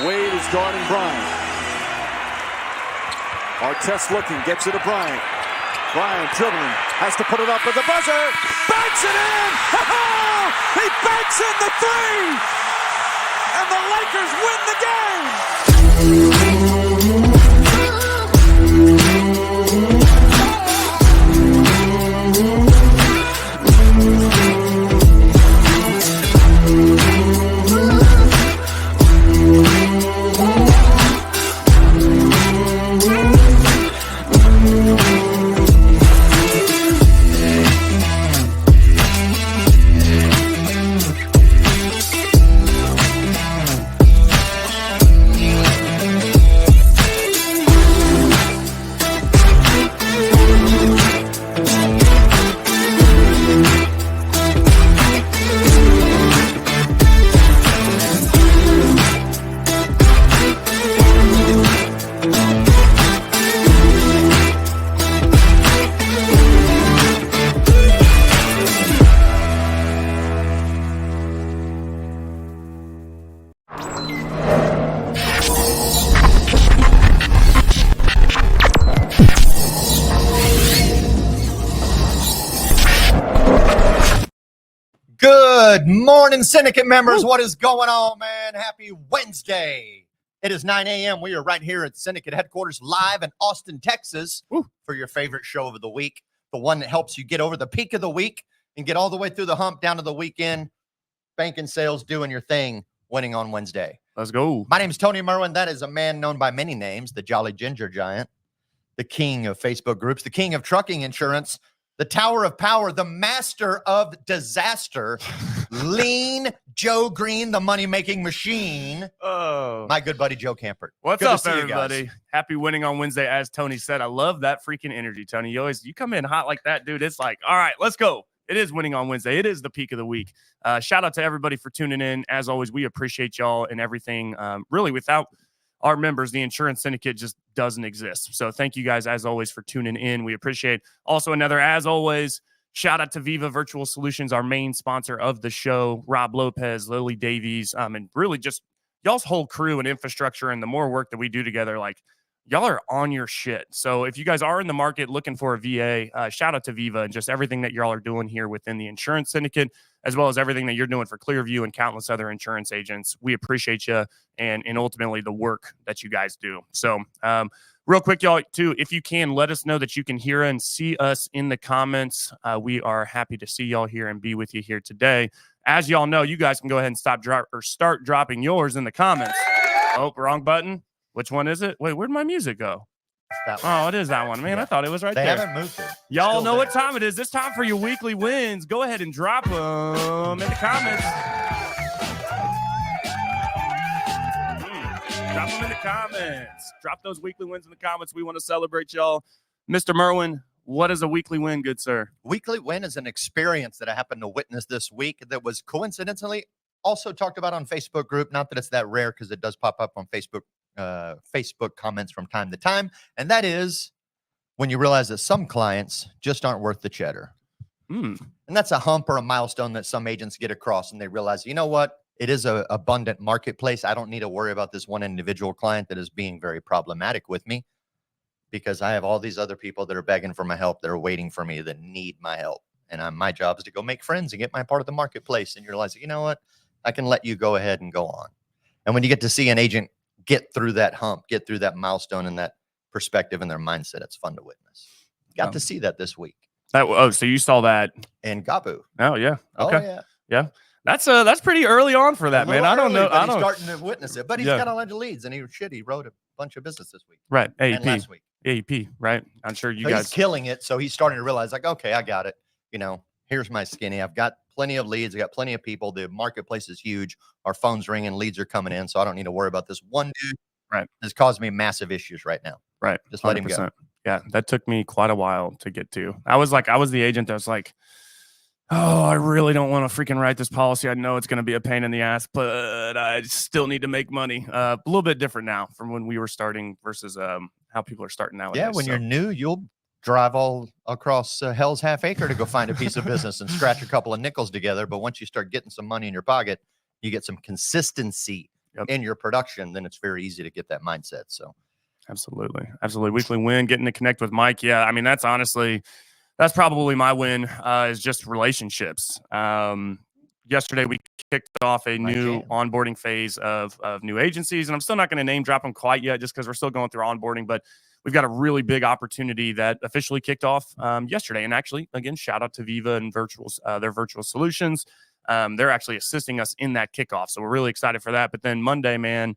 Wade is guarding Bryant. Artest looking, gets it to Bryant. Bryant dribbling, has to put it up with the buzzer. Banks it in! He banks in the three! And the Lakers win the game! Good morning, Syndicate members. What is going on, man? Happy Wednesday. It is 9 a.m. We are right here at Syndicate headquarters live in Austin, Texas for your favorite show of the week, the one that helps you get over the peak of the week and get all the way through the hump down to the weekend. Banking, sales, doing your thing, winning on Wednesday. Let's go. My name is Tony Merwin. That is a man known by many names, the Jolly Ginger Giant, the king of Facebook groups, the king of trucking insurance, the Tower of Power, the master of disaster, Lean Joe Green, the money-making machine. Oh, my good buddy Joe Kampert. What's up, everybody? Happy winning on Wednesday, as Tony said. I love that freaking energy, Tony. You come in hot like that, dude. It's like, all right, let's go. It is winning on Wednesday. It is the peak of the week. Shout out to everybody for tuning in. As always, we appreciate y'all and everything. Really, without our members, the Insurance Syndicate just doesn't exist. So thank you guys, as always, for tuning in. We appreciate also another, as always, shout out to Viva Virtual Solutions, our main sponsor of the show, Rob Lopez, Lily Davies, and really just y'all's whole crew and infrastructure and the more work that we do together, like y'all are on your shit. So if you guys are in the market looking for a VA, shout out to Viva and just everything that y'all are doing here within the Insurance Syndicate, as well as everything that you're doing for Clearview and countless other insurance agents. We appreciate you and ultimately the work that you guys do. So real quick, y'all, too, if you can, let us know that you can hear and see us in the comments. We are happy to see y'all here and be with you here today. As y'all know, you guys can go ahead and start dropping yours in the comments. Oh, wrong button. Which one is it? Wait, where'd my music go? Oh, it is that one. Man, I thought it was right there. They haven't moved it. Y'all know what time it is. It's time for your weekly wins. Go ahead and drop them in the comments. Drop them in the comments. Drop those weekly wins in the comments. We want to celebrate y'all. Mr. Merwin, what is a weekly win, good sir? Weekly win is an experience that I happened to witness this week that was coincidentally also talked about on Facebook group. Not that it's that rare because it does pop up on Facebook comments from time to time, and that is when you realize that some clients just aren't worth the cheddar. And that's a hump or a milestone that some agents get across, and they realize, you know what, it is a abundant marketplace. I don't need to worry about this one individual client that is being very problematic with me, because I have all these other people that are begging for my help, that are waiting for me, that need my help, and my job is to go make friends and get my part of the marketplace. And you realize, you know what, I can let you go ahead and go on. And when you get to see an agent get through that hump, get through that milestone and that perspective and their mindset, it's fun to witness. Got to see that this week. So you saw that in Gabu. Oh yeah. Okay. Oh, yeah. That's pretty early on for that, man. I don't know. He's starting to witness it, but he's got a bunch of leads, and he wrote a bunch of business this week. Right. And last week. AEP. Right. I'm sure you so guys he's killing it. So he's starting to realize, like, okay, I got it. You know, here's my skinny. I've got plenty of leads. I got plenty of people. The marketplace is huge. Our phone's ringing. Leads are coming in. So I don't need to worry about this one dude. Right. It's caused me massive issues right now. Right. Just let him go. Yeah. That took me quite a while to get to. I was the agent that was like, oh, I really don't want to freaking write this policy. I know it's going to be a pain in the ass, but I still need to make money. A little bit different now from when we were starting versus how people are starting nowadays. Yeah. When you're new, you'll drive all across Hell's Half Acre to go find a piece of business and scratch a couple of nickels together. But once you start getting some money in your pocket, you get some consistency in your production, then it's very easy to get that mindset. So Absolutely. Weekly win, getting to connect with Mike. Yeah, I mean, that's probably my win, is just relationships. Yesterday we kicked off a new onboarding phase of new agencies, and I'm still not going to name drop them quite yet, just because we're still going through onboarding. But we've got a really big opportunity that officially kicked off yesterday. And actually, again, shout out to Viva and their virtual solutions. They're actually assisting us in that kickoff, so we're really excited for that. But then Monday, man,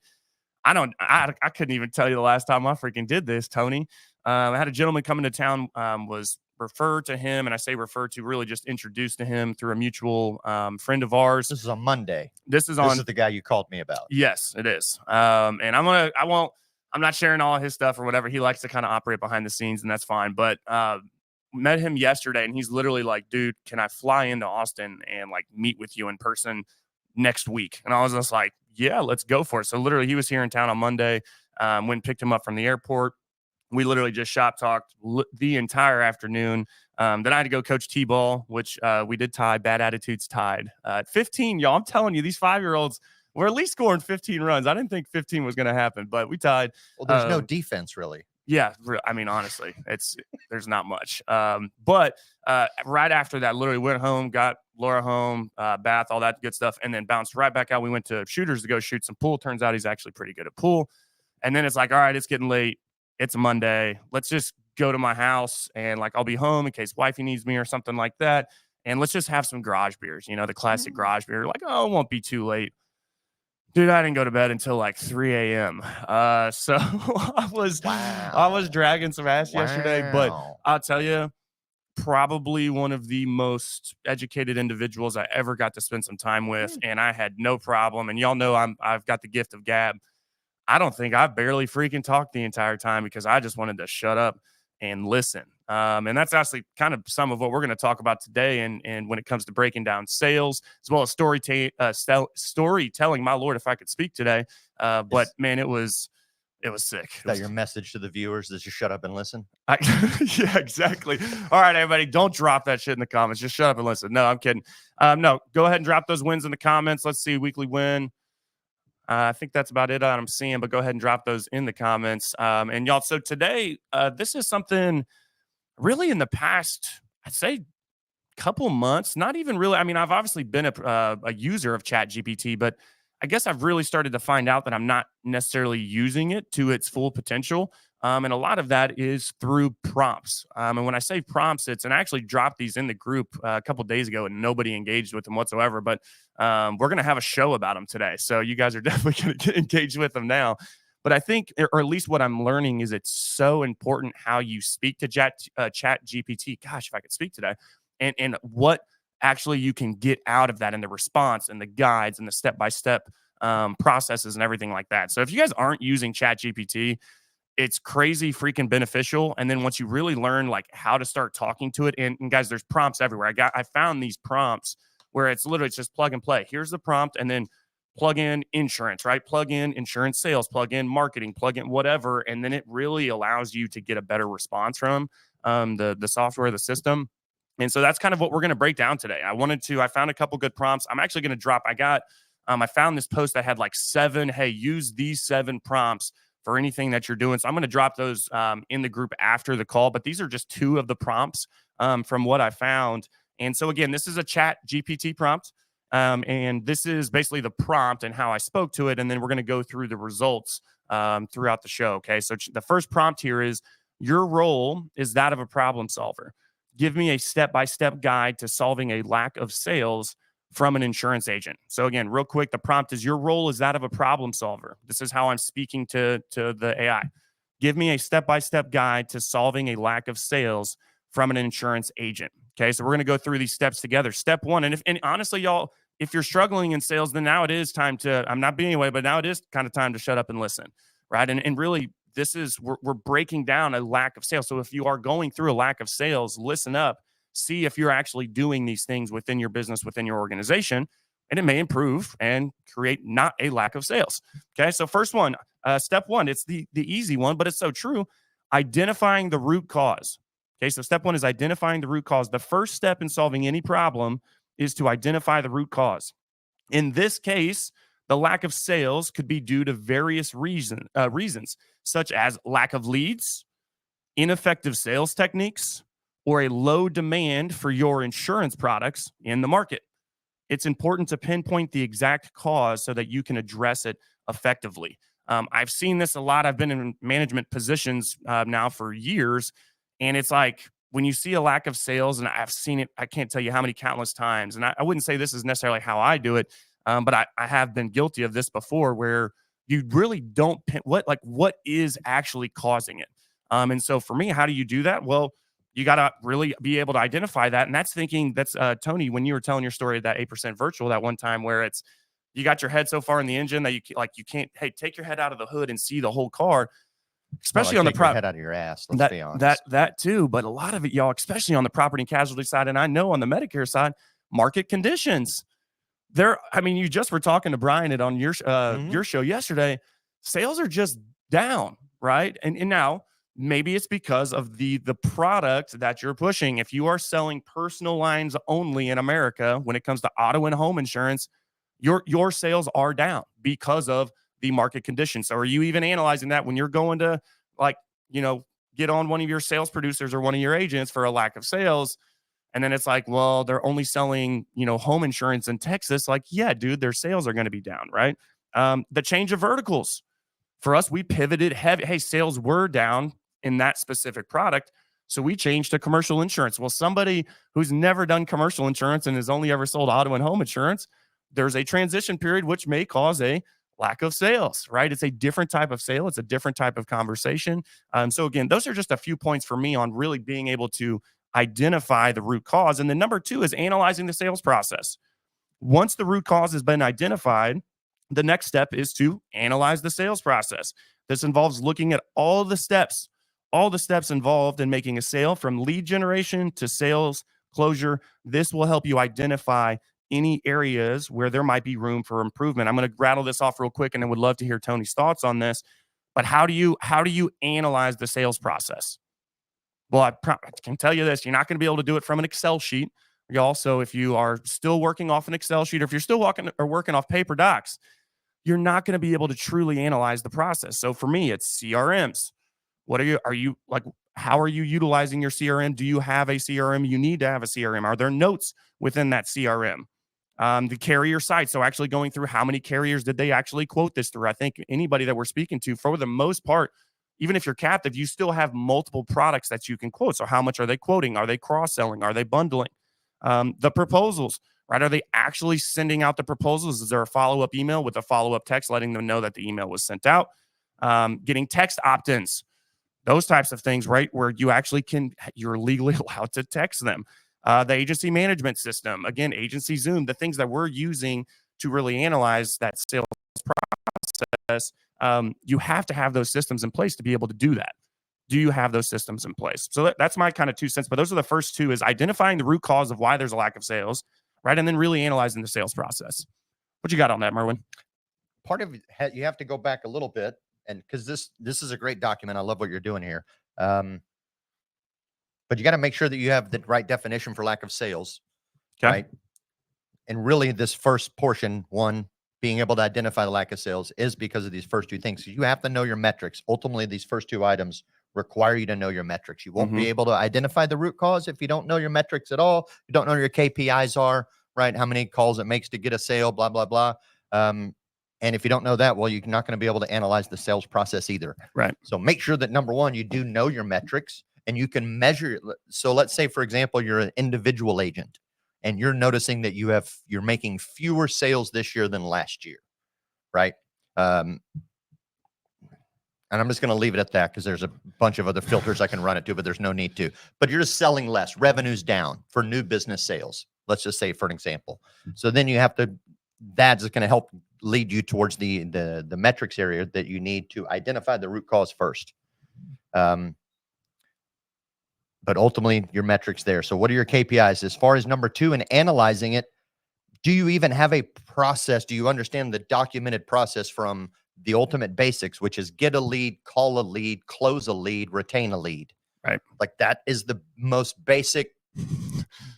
I couldn't even tell you the last time I freaking did this, Tony. I had a gentleman come into town, was referred to him, and I say referred to, really just introduced to him through a mutual friend of ours. This is on Monday. This is the guy you called me about. Yes, it is. And I'm not sharing all his stuff or whatever. He likes to kind of operate behind the scenes, and that's fine. But met him yesterday, and he's literally like, dude, can I fly into Austin and like meet with you in person next week? And I was just like, yeah, let's go for it. So literally he was here in town on Monday, went and picked him up from the airport. We literally just shop talked the entire afternoon. Then I had to go coach T-ball, which we did tie. Bad Attitudes tied at 15. Y'all, I'm telling you, these 5-year-olds were at least scoring 15 runs. I didn't think 15 was going to happen, but we tied. Well, there's no defense, really. Yeah, I mean, honestly, there's not much. But right after that, literally went home, got Laura home, bath, all that good stuff, and then bounced right back out. We went to Shooters to go shoot some pool. Turns out he's actually pretty good at pool. And then it's like, all right, it's getting late. It's a Monday. Let's just go to my house, and like I'll be home in case wifey needs me or something like that. And let's just have some garage beers, the classic garage beer. Like, oh, it won't be too late. Dude, I didn't go to bed until like 3 a.m. So I was dragging some ass yesterday, but I'll tell you, probably one of the most educated individuals I ever got to spend some time with, and I had no problem. And y'all know I've got the gift of gab. I don't think I barely freaking talked the entire time because I just wanted to shut up and listen. And that's actually kind of some of what we're going to talk about today. And when it comes to breaking down sales, as well as storytelling, my Lord, if I could speak today. But man, it was sick. Is that your message to the viewers? Is just shut up and listen? Yeah, exactly. All right, everybody, don't drop that shit in the comments. Just shut up and listen. No, I'm kidding. No, go ahead and drop those wins in the comments. Let's see, weekly win. I think that's about it I'm seeing, but go ahead and drop those in the comments. And y'all, so today, this is something really in the past, I'd say, couple months, not even really. I mean, I've obviously been a user of Chat GPT, but I guess I've really started to find out that I'm not necessarily using it to its full potential. And a lot of that is through prompts. And when I say prompts, and I actually dropped these in the group a couple days ago and nobody engaged with them whatsoever. But we're going to have a show about them today. So you guys are definitely going to get engaged with them now. But I think, or at least what I'm learning, is it's so important how you speak to Chat GPT. Gosh, if I could speak today. And what actually you can get out of that in the response and the guides and the step-by-step processes and everything like that. So if you guys aren't using Chat GPT, it's crazy freaking beneficial. And then once you really learn like how to start talking to it, and guys, there's prompts everywhere. I found these prompts where it's just plug and play. Here's the prompt, and then plug in insurance, right? Plug in insurance sales, plug in marketing, plug in whatever. And then it really allows you to get a better response from the software, the system. And so that's kind of what we're going to break down today. I found a couple good prompts. I'm actually going to drop, I found this post that had like 7, hey, use these 7 prompts for anything that you're doing. So I'm going to drop those in the group after the call, but these are just 2 of the prompts from what I found. And so again, this is a Chat GPT prompt. And this is basically the prompt and how I spoke to it. And then we're going to go through the results throughout the show. Okay. So the first prompt here is, your role is that of a problem solver. Give me a step-by-step guide to solving a lack of sales from an insurance agent. So again, real quick, the prompt is, your role is that of a problem solver. This is how I'm speaking to the AI. Give me a step-by-step guide to solving a lack of sales from an insurance agent. Okay, so we're going to go through these steps together. Step 1, and honestly, y'all, if you're struggling in sales, then now it is time to, I'm not being away, but now it is kind of time to shut up and listen, right? And really, this is, we're breaking down a lack of sales. So if you are going through a lack of sales, listen up, see if you're actually doing these things within your business, within your organization, and it may improve and create not a lack of sales. Okay, so first one, step 1, it's the easy one, but it's so true. Identifying the root cause. Okay, so step 1 is identifying the root cause. The first step in solving any problem is to identify the root cause. In this case, The lack of sales could be due to various reasons, such as lack of leads, ineffective sales techniques, or a low demand for your insurance products in the market. It's important to pinpoint the exact cause so that you can address it effectively. I've seen this a lot. I've been in management positions now for years, and it's like when you see a lack of sales, and I've seen it, I can't tell you how many countless times. And I wouldn't say this is necessarily how I do it, but I have been guilty of this before, where you really don't what is actually causing it. And so for me, how do you do that? Well, you got to really be able to identify that. And that's Tony, when you were telling your story of that 8% virtual that one time, where it's, you got your head so far in the engine that you can't, hey, take your head out of the hood and see the whole car, especially on the head out of your ass. Let's be honest. That too. But a lot of it, y'all, especially on the property and casualty side. And I know on the Medicare side, market conditions you just were talking to Brian on your show yesterday. Sales are just down. Right. And now, maybe it's because of the product that you're pushing. If you are selling personal lines only in America, when it comes to auto and home insurance, your sales are down because of the market conditions. So are you even analyzing that when you're going to get on one of your sales producers or one of your agents for a lack of sales? And then it's like, well, they're only selling, home insurance in Texas. Like, yeah, dude, their sales are going to be down, right? The change of verticals. For us, we pivoted heavy. Hey, sales were down in that specific product, so we changed to commercial insurance. Well, somebody who's never done commercial insurance and has only ever sold auto and home insurance, there's a transition period which may cause a lack of sales, right? It's a different type of sale. It's a different type of conversation. So again, those are just a few points for me on really being able to identify the root cause. And then number 2 is analyzing the sales process. Once the root cause has been identified, the next step is to analyze the sales process. This involves looking at all the steps involved in making a sale, from lead generation to sales closure. This will help you identify any areas where there might be room for improvement. I'm going to rattle this off real quick, and I would love to hear Tony's thoughts on this. But how do you analyze the sales process? Well, I can tell you this: you're not going to be able to do it from an Excel sheet. Also, if you are still working off an Excel sheet, or if you're still working off paper docs, you're not going to be able to truly analyze the process. So for me, it's CRMs. How are you utilizing your CRM? Do you have a CRM? You need to have a CRM. Are there notes within that CRM? The carrier side. So actually going through how many carriers did they actually quote this through? I think anybody that we're speaking to, for the most part, even if you're captive, you still have multiple products that you can quote. So how much are they quoting? Are they cross-selling? Are they bundling? The proposals, right? Are they actually sending out the proposals? Is there a follow-up email with a follow-up text letting them know that the email was sent out? Getting text opt-ins, those types of things, right? Where you're legally allowed to text them. The agency management system, again, agency Zoom, the things that we're using to really analyze that sales process. You have to have those systems in place to be able to do that. Do you have those systems in place? So that's my kind of 2 cents. But those are the first 2, is identifying the root cause of why there's a lack of sales, right? And then really analyzing the sales process. What you got on that, Merwin? Part of it, you have to go back a little bit, and because this is a great document. I love what you're doing here. But you got to make sure that you have the right definition for lack of sales, okay. Right? And really, this first portion, one, being able to identify the lack of sales, is because of these first 2 things. You have to know your metrics. Ultimately, these first 2 items require you to know your metrics. You won't be able to identify the root cause if you don't know your metrics at all. You don't know what your KPIs are, right? How many calls it makes to get a sale, blah, blah, blah. And if you don't know that, well, you're not going to be able to analyze the sales process either. Right. So make sure that, number 1, you do know your metrics and you can measure it. So let's say, for example, you're an individual agent and you're noticing that you're making fewer sales this year than last year, right? And I'm just going to leave it at that because there's a bunch of other filters I can run it to, but there's no need to. But you're just selling less. Revenue's down for new business sales. Let's just say, for an example. So then you have to, that's going to help lead you towards the metrics area that you need to identify the root cause first. But ultimately, your metrics there. So what are your KPIs? As far as number 2, and analyzing it, do you even have a process? Do you understand the documented process from the ultimate basics, which is get a lead, call a lead, close a lead, retain a lead? Right. Like, that is the most basic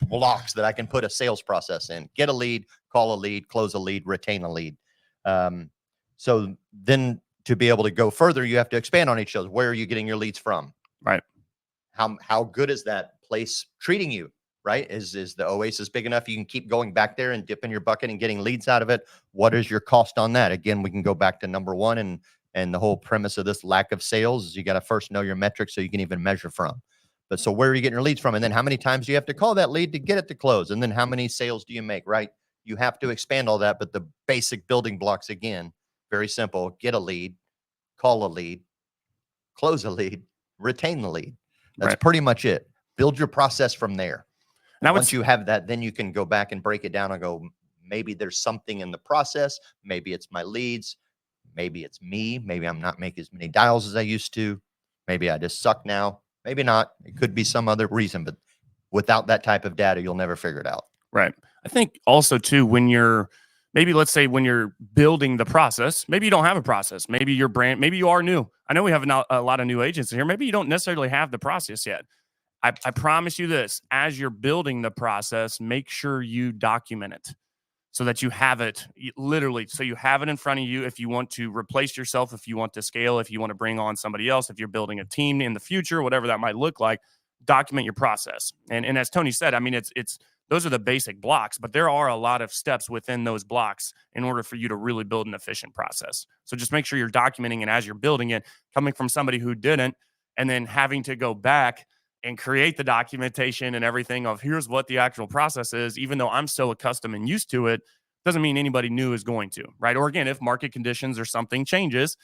blocks that I can put a sales process in. Get a lead, call a lead, close a lead, retain a lead. So then to be able to go further, you have to expand on each of those. Where are you getting your leads from? Right. How good is that place treating you? Right? Is the Oasis big enough you can keep going back there and dipping your bucket and getting leads out of it? What is your cost on that? Again, we can go back to number one, and the whole premise of this lack of sales is you got to first know your metrics so you can even measure from. But so where are you getting your leads from? And then how many times do you have to call that lead to get it to close? And then how many sales do you make? Right? You have to expand all that, but the basic building blocks, again, very simple: get a lead, call a lead, close a lead, retain the lead. That's Right. pretty much it. Build your process from there. And Once you have that, then you can go back and break it down and go, maybe there's something in the process. Maybe it's my leads. Maybe it's me. Maybe I'm not making as many dials as I used to. Maybe I just suck now. Maybe not. It could be some other reason, but without that type of data, you'll never figure it out. Right. I think also too, when you're maybe, let's say, when you're building the process, maybe you don't have a process. Maybe your brand, maybe you are new. I know we have a lot of new agents in here. Maybe you don't necessarily have the process yet. I promise you this: as you're building the process, make sure you document it so that you have it literally. So you have it in front of you. If you want to replace yourself, if you want to scale, if you want to bring on somebody else, if you're building a team in the future, whatever that might look like, document your process. And as Tony said, I mean, it's those are the basic blocks, but there are a lot of steps within those blocks in order for you to really build an efficient process. So just make sure you're documenting it as you're building it, coming from somebody who didn't, and then having to go back and create the documentation and everything of here's what the actual process is. Even though I'm so accustomed and used to it, doesn't mean anybody new is going to, right? Or again, if market conditions or something changes,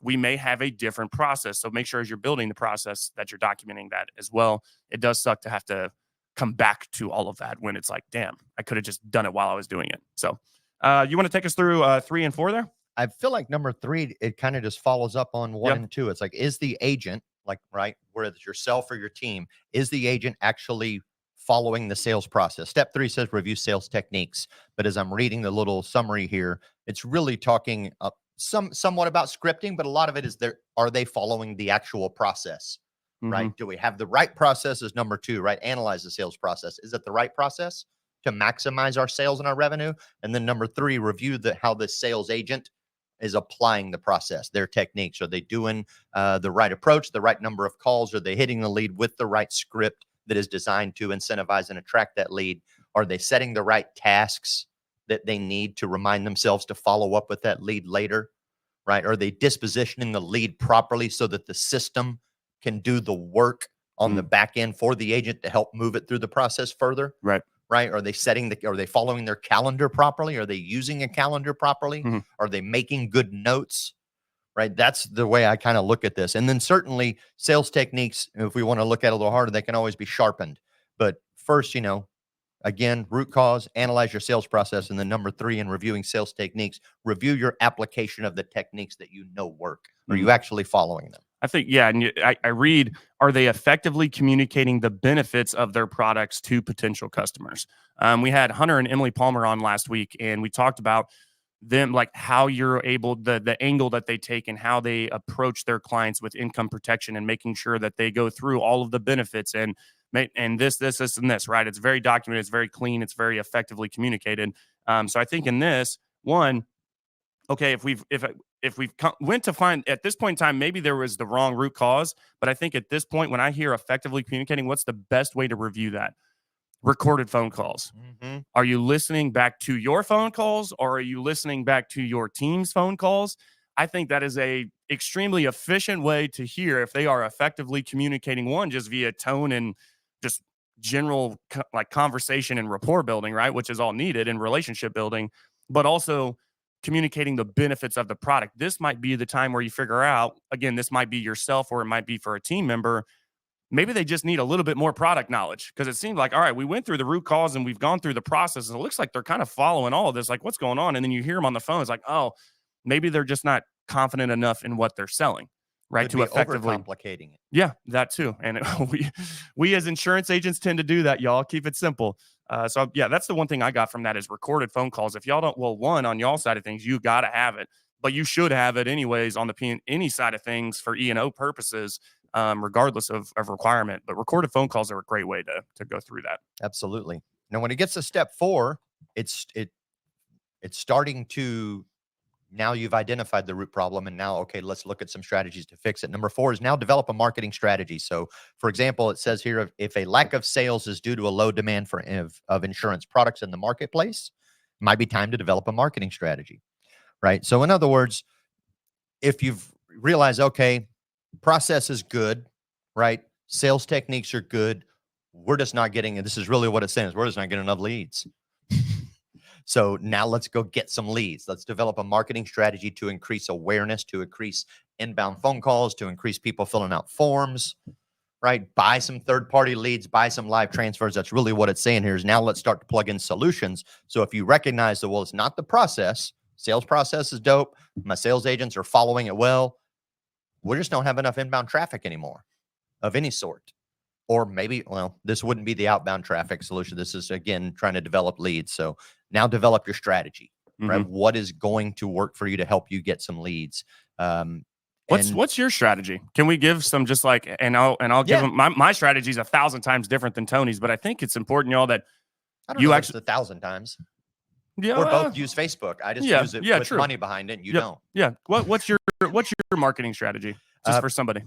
we may have a different process. So make sure as you're building the process that you're documenting that as well. It does suck to have to come back to all of that when it's like, damn, I could have just done it while I was doing it. So you want to take us through 3 and 4 there? I feel like number 3, it kind of just follows up on 1 and 2. It's like, is the agent, like, right, whether it's yourself or your team, is the agent actually following the sales process? Step 3 says review sales techniques. But as I'm reading the little summary here, it's really talking somewhat about scripting, but a lot of it is are they following the actual process, right? Do we have the right process is number 2, right? Analyze the sales process. Is it the right process to maximize our sales and our revenue? And then number 3, review how the sales agent is applying the process, their techniques. Are they doing the right approach, the right number of calls? Are they hitting the lead with the right script that is designed to incentivize and attract that lead? Are they setting the right tasks that they need to remind themselves to follow up with that lead later, right? Are they dispositioning the lead properly so that the system can do the work on the back end for the agent to help move it through the process further? Right. Right? Are they are they following their calendar properly? Are they using a calendar properly? Are they making good notes? Right? That's the way I kind of look at this. And then certainly sales techniques, if we want to look at it a little harder, they can always be sharpened. But first, again, root cause, analyze your sales process. And then number 3, in reviewing sales techniques, review your application of the techniques that you know work. Are you actually following them? I think, yeah. And I read, are they effectively communicating the benefits of their products to potential customers? We had Hunter and Emily Palmer on last week, and we talked about them, like how you're able, the angle that they take and how they approach their clients with income protection and making sure that they go through all of the benefits and this, and this, right? It's very documented. It's very clean. It's very effectively communicated. So I think in this one, okay, if we've went to find at this point in time, maybe there was the wrong root cause. But I think at this point, when I hear effectively communicating, what's the best way to review that? Recorded phone calls. Are you listening back to your phone calls, or are you listening back to your team's phone calls? I think that is a extremely efficient way to hear if they are effectively communicating, one, just via tone and just general like conversation and rapport building, right? Which is all needed in relationship building, but also communicating the benefits of the product. This might be the time where you figure out, again, this might be yourself or it might be for a team member. Maybe they just need a little bit more product knowledge, because it seemed like, all right, we went through the root cause and we've gone through the process. And it looks like they're kind of following all of this. Like, what's going on? And then you hear them on the phone. It's like, oh, maybe they're just not confident enough in what they're selling, right? Could to be effectively overcomplicating it. Yeah, that too. And we as insurance agents tend to do that, y'all. Keep it simple. So yeah, that's the one thing I got from that is recorded phone calls. If y'all don't, well, one, on y'all side of things, you got to have it, but you should have it anyways on the any side of things for E&O purposes, regardless of requirement. But recorded phone calls are a great way to go through that. Absolutely. Now, when it gets to step 4, it's starting to Now you've identified the root problem, and now, okay, let's look at some strategies to fix it. Number 4 is now develop a marketing strategy. So, for example, it says here, if a lack of sales is due to a low demand of insurance products in the marketplace, it might be time to develop a marketing strategy, right? So, in other words, if you've realized, okay, process is good, right? Sales techniques are good. We're just not getting, and this is really what it's saying, is we're just not getting enough leads. So now let's go get some leads. Let's develop a marketing strategy to increase awareness, to increase inbound phone calls, to increase people filling out forms, right? Buy some third-party leads, buy some live transfers. That's really what it's saying here is now let's start to plug in solutions. So if you recognize that, well, it's not the process, sales process is dope, my sales agents are following it well, we just don't have enough inbound traffic anymore of any sort. Or maybe, well, this wouldn't be the outbound traffic solution. This is, again, trying to develop leads. So now develop your strategy, right? What is going to work for you to help you get some leads? What's your strategy? Can we give some just like, and I'll give them, my strategy is 1,000 times different than Tony's, but I think it's important, y'all, that I don't know actually 1,000 times. Yeah, we both use Facebook. I just use it with money behind it, and you don't. Yeah. What's your marketing strategy? Just for somebody.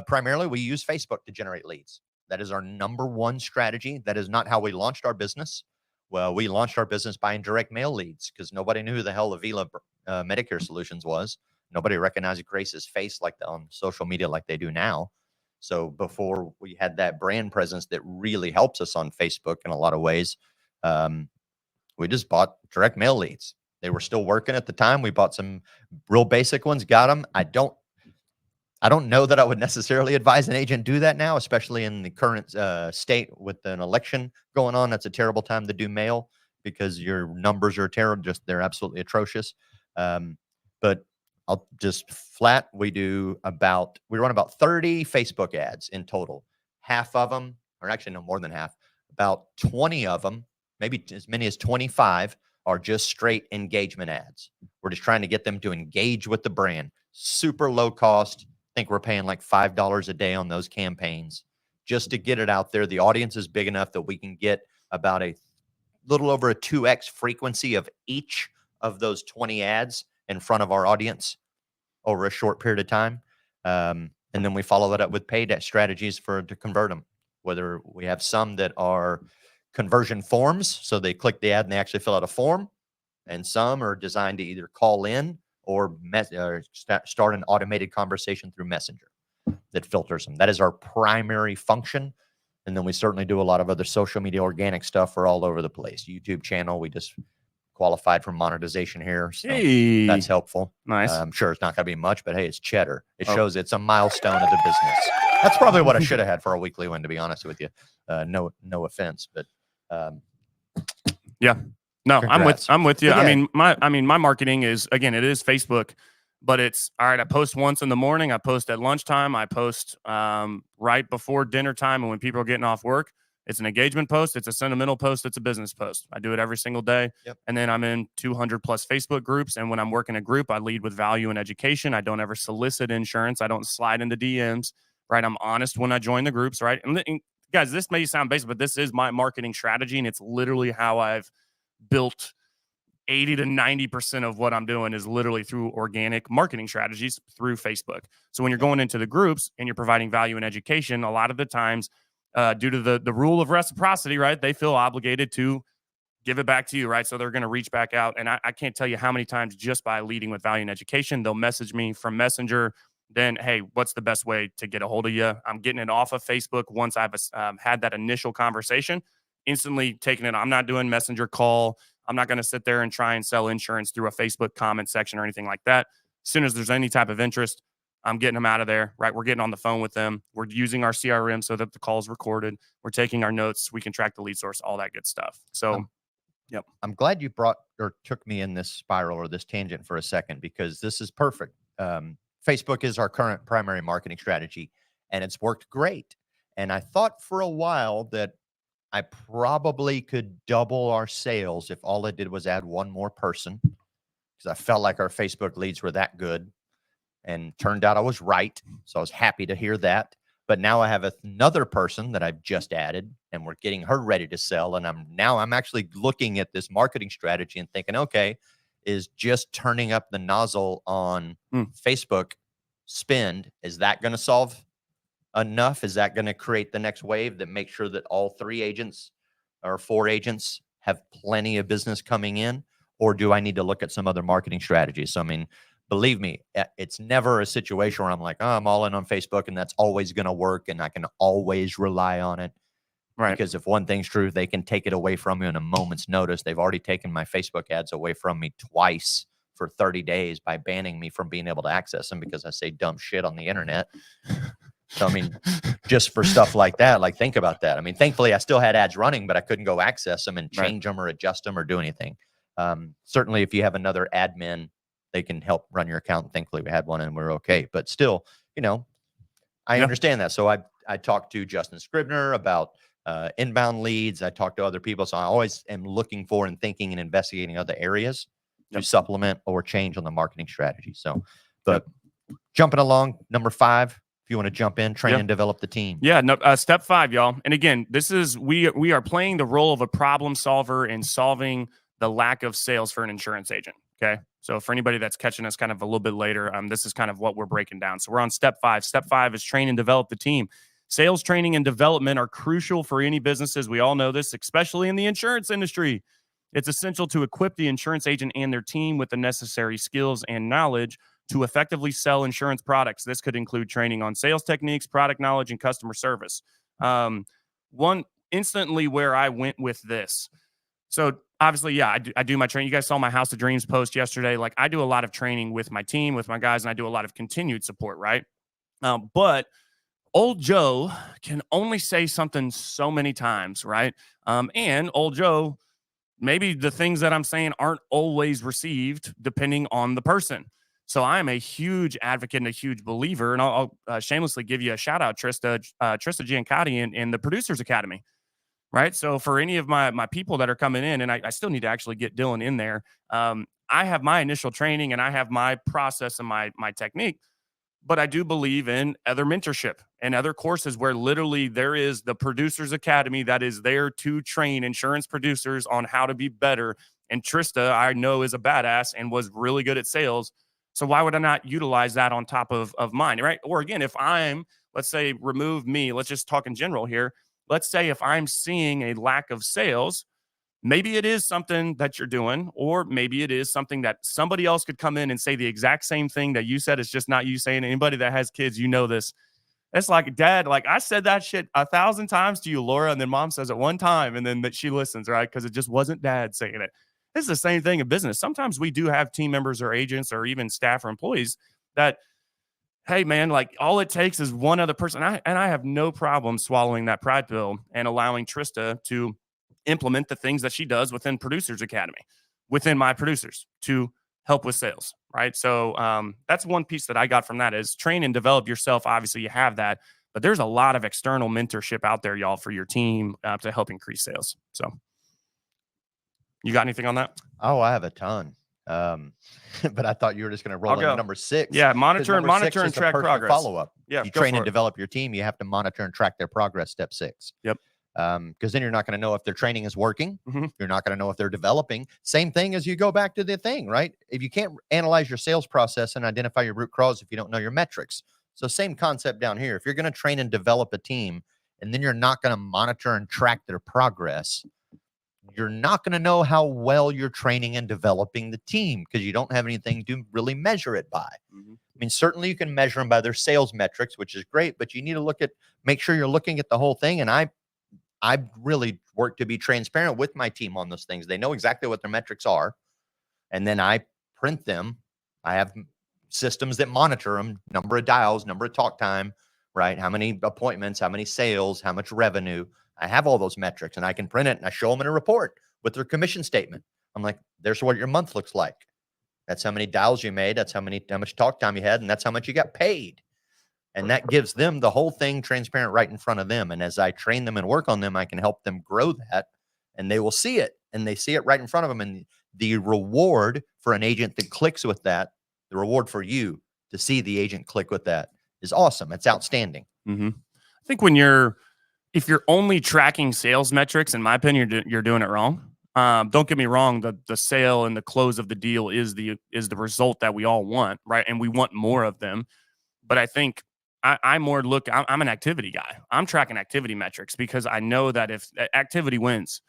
Primarily we use Facebook to generate leads. That is our number one strategy. That is not how we launched our business. Well, we launched our business buying direct mail leads because nobody knew who the hell Avila Medicare Solutions was. Nobody recognized Grace's face like on social media like they do now. So before we had that brand presence that really helps us on Facebook in a lot of ways, we just bought direct mail leads. They were still working at the time. We bought some real basic ones, got them. I don't know that I would necessarily advise an agent do that now, especially in the current state with an election going on. That's a terrible time to do mail because your numbers are terrible. They're absolutely atrocious. But I'll just flat. We run about 30 Facebook ads in total. Half of them, or actually no more than half, about 20 of them, maybe as many as 25 are just straight engagement ads. We're just trying to get them to engage with the brand. Super low cost. I think we're paying like $5 a day on those campaigns just to get it out there. The audience is big enough that we can get about a little over a 2x frequency of each of those 20 ads in front of our audience over a short period of time. And then we follow that up with paid strategies to convert them. Whether we have some that are conversion forms, so they click the ad and they actually fill out a form, and some are designed to either call in or start an automated conversation through Messenger that filters them. That is our primary function. And then we certainly do a lot of other social media organic stuff. We're all over the place. YouTube channel, we just qualified for monetization here. So that's helpful. Nice. I'm sure it's not going to be much, but hey, it's cheddar. It shows it's a milestone of the business. That's probably what I should have had for a weekly one, to be honest with you. No offense, but yeah. No, congrats. I'm with you. Yeah. I mean, my marketing is, again, it is Facebook, but it's all right. I post once in the morning. I post at lunchtime. I post right before dinner time. And when people are getting off work, it's an engagement post. It's a sentimental post. It's a business post. I do it every single day. Yep. And then I'm in 200 plus Facebook groups. And when I'm working a group, I lead with value and education. I don't ever solicit insurance. I don't slide into DMs, right? I'm honest when I join the groups, right? And guys, this may sound basic, but this is my marketing strategy. And it's literally how I've built 80 to 90% of what I'm doing is literally through organic marketing strategies through Facebook. So when you're going into the groups and you're providing value and education, a lot of the times, due to the rule of reciprocity, right, they feel obligated to give it back to you, right? So they're going to reach back out. And I can't tell you how many times just by leading with value and education, they'll message me from Messenger. Then, hey, what's the best way to get a hold of you? I'm getting it off of Facebook once I've had that initial conversation. Instantly taking it. I'm not doing Messenger call. I'm not going to sit there and try and sell insurance through a Facebook comment section or anything like that. As soon as there's any type of interest, I'm getting them out of there, right? We're getting on the phone with them. We're using our CRM so that the call is recorded. We're taking our notes. We can track the lead source, all that good stuff. So, yep. I'm glad you took me in this spiral or this tangent for a second, because this is perfect. Facebook is our current primary marketing strategy, and it's worked great. And I thought for a while that I probably could double our sales if all I did was add one more person, because I felt like our Facebook leads were that good. And turned out I was right. So I was happy to hear that. But now I have another person that I've just added, and we're getting her ready to sell. And I'm actually looking at this marketing strategy and thinking, okay, is just turning up the nozzle on Facebook spend. Is that going to solve enough? Is that going to create the next wave that makes sure that all 3 agents or 4 agents have plenty of business coming in? Or do I need to look at some other marketing strategies? So, I mean, believe me, it's never a situation where I'm like, oh, I'm all in on Facebook and that's always going to work and I can always rely on it. Right. Because if one thing's true, they can take it away from you in a moment's notice. They've already taken my Facebook ads away from me twice for 30 days by banning me from being able to access them because I say dumb shit on the internet. So, I mean, just for stuff like that, like think about that. I mean, thankfully I still had ads running, but I couldn't go access them and change them or adjust them or do anything. Certainly if you have another admin, they can help run your account. Thankfully we had one and we're okay, but still, you know, I understand that. So I talked to Justin Scribner about inbound leads. I talked to other people. So I always am looking for and thinking and investigating other areas to supplement or change on the marketing strategy. So, but jumping along, number 5, if you want to jump in, train and develop the team. Yeah, no, step 5, y'all. And again, this is we are playing the role of a problem solver in solving the lack of sales for an insurance agent. Okay, so for anybody that's catching us kind of a little bit later, this is kind of what we're breaking down. So we're on step 5. Step 5 is train and develop the team. Sales training and development are crucial for any businesses. We all know this, especially in the insurance industry. It's essential to equip the insurance agent and their team with the necessary skills and knowledge to effectively sell insurance products. This could include training on sales techniques, product knowledge, and customer service. One instantly where I went with this. So obviously, I do my training. You guys saw my House of Dreams post yesterday. Like I do a lot of training with my team, with my guys, and I do a lot of continued support, right? But old Joe can only say something so many times, right? And old Joe, maybe the things that I'm saying aren't always received depending on the person. So I am a huge advocate and a huge believer, and I'll shamelessly give you a shout out, Trista Giancotti in the Producers Academy, right? So for any of my people that are coming in, and I still need to actually get Dylan in there, I have my initial training and I have my process and my technique, but I do believe in other mentorship and other courses where literally there is the Producers Academy that is there to train insurance producers on how to be better. And Trista, I know, is a badass and was really good at sales. So why would I not utilize that on top of mine, right? Or again, if I'm, let's say, remove me, let's just talk in general here. Let's say if I'm seeing a lack of sales, maybe it is something that you're doing, or maybe it is something that somebody else could come in and say the exact same thing that you said. It's just not you saying it. Anybody that has kids, you know this. It's like, Dad, like I said that shit 1,000 times to you, Laura, and then Mom says it one time, and then that she listens, right? Because it just wasn't Dad saying it. It's the same thing in business. Sometimes we do have team members or agents or even staff or employees that, hey, man, like all it takes is one other person. And I have no problem swallowing that pride pill and allowing Trista to implement the things that she does within Producers Academy, within my producers to help with sales, right? So that's one piece that I got from that is train and develop yourself. Obviously, you have that, but there's a lot of external mentorship out there, y'all, for your team to help increase sales. So you got anything on that? Oh, I have a ton. But I thought you were just going to roll into number 6. Yeah, monitor and track progress. Follow-up. Yeah, you train and develop your team. You have to monitor and track their progress. Step 6. Yep. Because then you're not going to know if their training is working. Mm-hmm. You're not going to know if they're developing. Same thing as you go back to the thing, right? If you can't analyze your sales process and identify your root cause if you don't know your metrics. So same concept down here. If you're going to train and develop a team and then you're not going to monitor and track their progress, you're not going to know how well you're training and developing the team because you don't have anything to really measure it by. Mm-hmm. I mean, certainly you can measure them by their sales metrics, which is great, but you need to make sure you're looking at the whole thing. And I really work to be transparent with my team on those things. They know exactly what their metrics are. And then I print them. I have systems that monitor them, number of dials, number of talk time, right? How many appointments, how many sales, how much revenue. I have all those metrics and I can print it and I show them in a report with their commission statement. I'm like, there's what your month looks like. That's how many dials you made. That's how much talk time you had. And that's how much you got paid. And that gives them the whole thing transparent right in front of them. And as I train them and work on them, I can help them grow that and they will see it and they see it right in front of them. And the reward for an agent that clicks with that, the reward for you to see the agent click with that is awesome. It's outstanding. Mm-hmm. I think if you're only tracking sales metrics, in my opinion, you're doing it wrong. Don't get me wrong, the sale and the close of the deal is the result that we all want, right? And we want more of them. But I think I'm an activity guy. I'm tracking activity metrics because I know that if activity wins.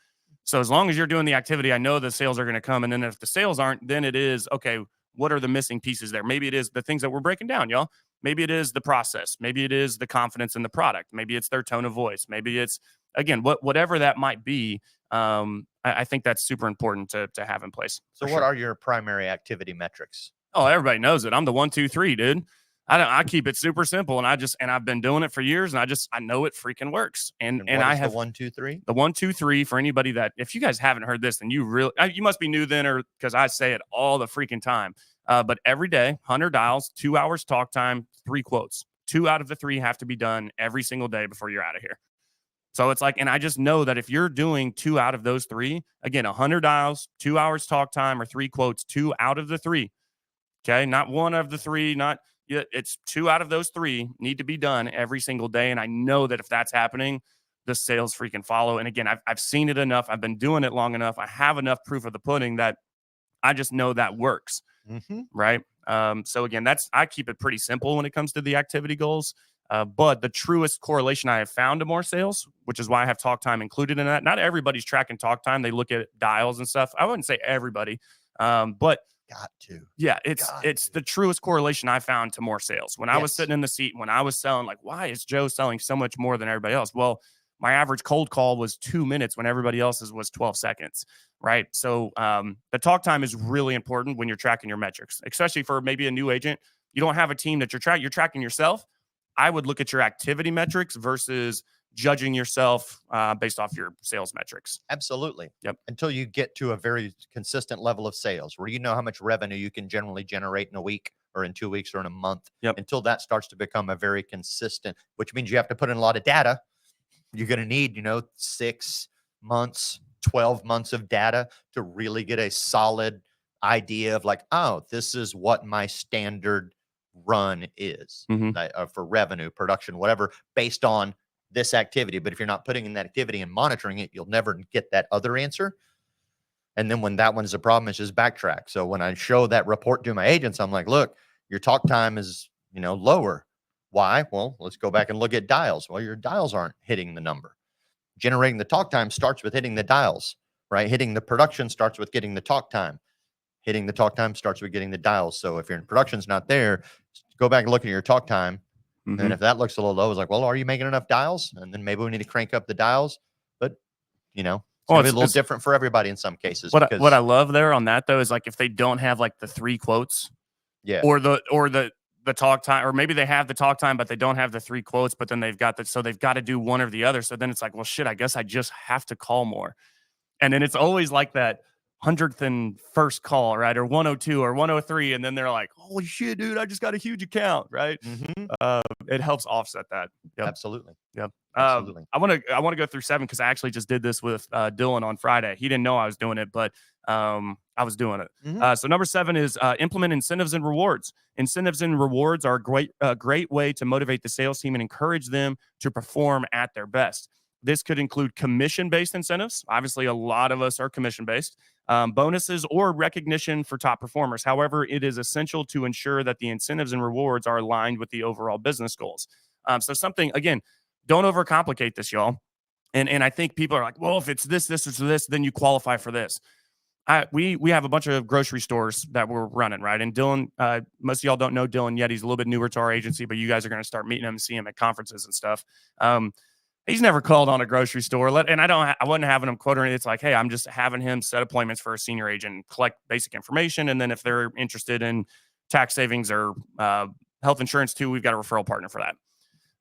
So as long as you're doing the activity, I know the sales are going to come. And then if the sales aren't, then it is, okay, what are the missing pieces there? Maybe it is the things that we're breaking down, y'all. Maybe it is the process. Maybe it is the confidence in the product. Maybe it's their tone of voice. Maybe it's, again, whatever that might be. I think that's super important to have in place. So what are your primary activity metrics? Oh, everybody knows it. I'm the 1, 2, 3, dude. I keep it super simple, and I've been doing it for years, and I know it freaking works. And I have the 1, 2, 3. The 1, 2, 3 for anybody that, if you guys haven't heard this, then you must be new then, or because I say it all the freaking time. But every day, 100 dials, 2 hours talk time, 3 quotes. 2 out of the 3 have to be done every single day before you're out of here. So it's like, and I just know that if you're doing 2 out of those 3, again, 100 dials, 2 hours talk time, or 3 quotes, 2 out of the 3. Okay, not 1 of the 3, it's 2 out of those 3 need to be done every single day. And I know that if that's happening, the sales freaking follow. And again, I've seen it enough. I've been doing it long enough. I have enough proof of the pudding that I just know that works. Mm-hmm. Right. So again, I keep it pretty simple when it comes to the activity goals. But the truest correlation I have found to more sales, which is why I have talk time included in that. Not everybody's tracking talk time. They look at dials and stuff. I wouldn't say everybody, but got to. Yeah, it's the truest correlation I found to more sales. When I was sitting in the seat, when I was selling, like, why is Joe selling so much more than everybody else? Well, my average cold call was 2 minutes when everybody else's was 12 seconds, right? So the talk time is really important when you're tracking your metrics, especially for maybe a new agent. You don't have a team that you're tracking yourself. I would look at your activity metrics versus judging yourself based off your sales metrics. Absolutely. Yep. Until you get to a very consistent level of sales where you know how much revenue you can generally generate in a week or in 2 weeks or in a month. Yep. Until that starts to become a very consistent, which means you have to put in a lot of data. You're going to need, 6 months, 12 months of data to really get a solid idea of like, oh, this is what my standard run is for revenue, production, whatever, based on this activity. But if you're not putting in that activity and monitoring it, you'll never get that other answer. And then when that one is a problem, it's just backtrack. So when I show that report to my agents, I'm like, look, your talk time is, lower. Why? Well, let's go back and look at dials. Well, your dials aren't hitting the number. Generating the talk time starts with hitting the dials, right? Hitting the production starts with getting the talk time. Hitting the talk time starts with getting the dials. So if your production's not there, go back and look at your talk time. And if that looks a little low, it's like, well, are you making enough dials? And then maybe we need to crank up the dials. But, it's going to be a little different for everybody in some cases. What I love there on that, though, is like if they don't have like the 3 quotes, or the talk time, or maybe they have the talk time, but they don't have the 3 quotes, but then they've got so they've got to do one or the other. So then it's like, well, shit, I guess I just have to call more. And then it's always like that 101st call, right? Or 102 or 103. And then they're like, holy shit, dude, I just got a huge account, right? It helps offset that. Yep. Absolutely. Yep. Absolutely. I want to go through 7 because I actually just did this with Dylan on Friday. He didn't know I was doing it, but I was doing it. So number 7 is implement incentives and rewards. Incentives and rewards are a great way to motivate the sales team and encourage them to perform at their best. This could include commission-based incentives. Obviously, a lot of us are commission-based. Bonuses or recognition for top performers. However, it is essential to ensure that the incentives and rewards are aligned with the overall business goals. So something, again, don't overcomplicate this, y'all. And I think people are like, well, if it's this, or this, then you qualify for this. We have a bunch of grocery stores that we're running, right? And Dylan, most of y'all don't know Dylan yet. He's a little bit newer to our agency, but you guys are going to start meeting him and see him at conferences and stuff. He's never called on a grocery store, and I wasn't having him quote or anything. It's like, hey, I'm just having him set appointments for a senior agent, collect basic information, and then if they're interested in tax savings or health insurance too, we've got a referral partner for that.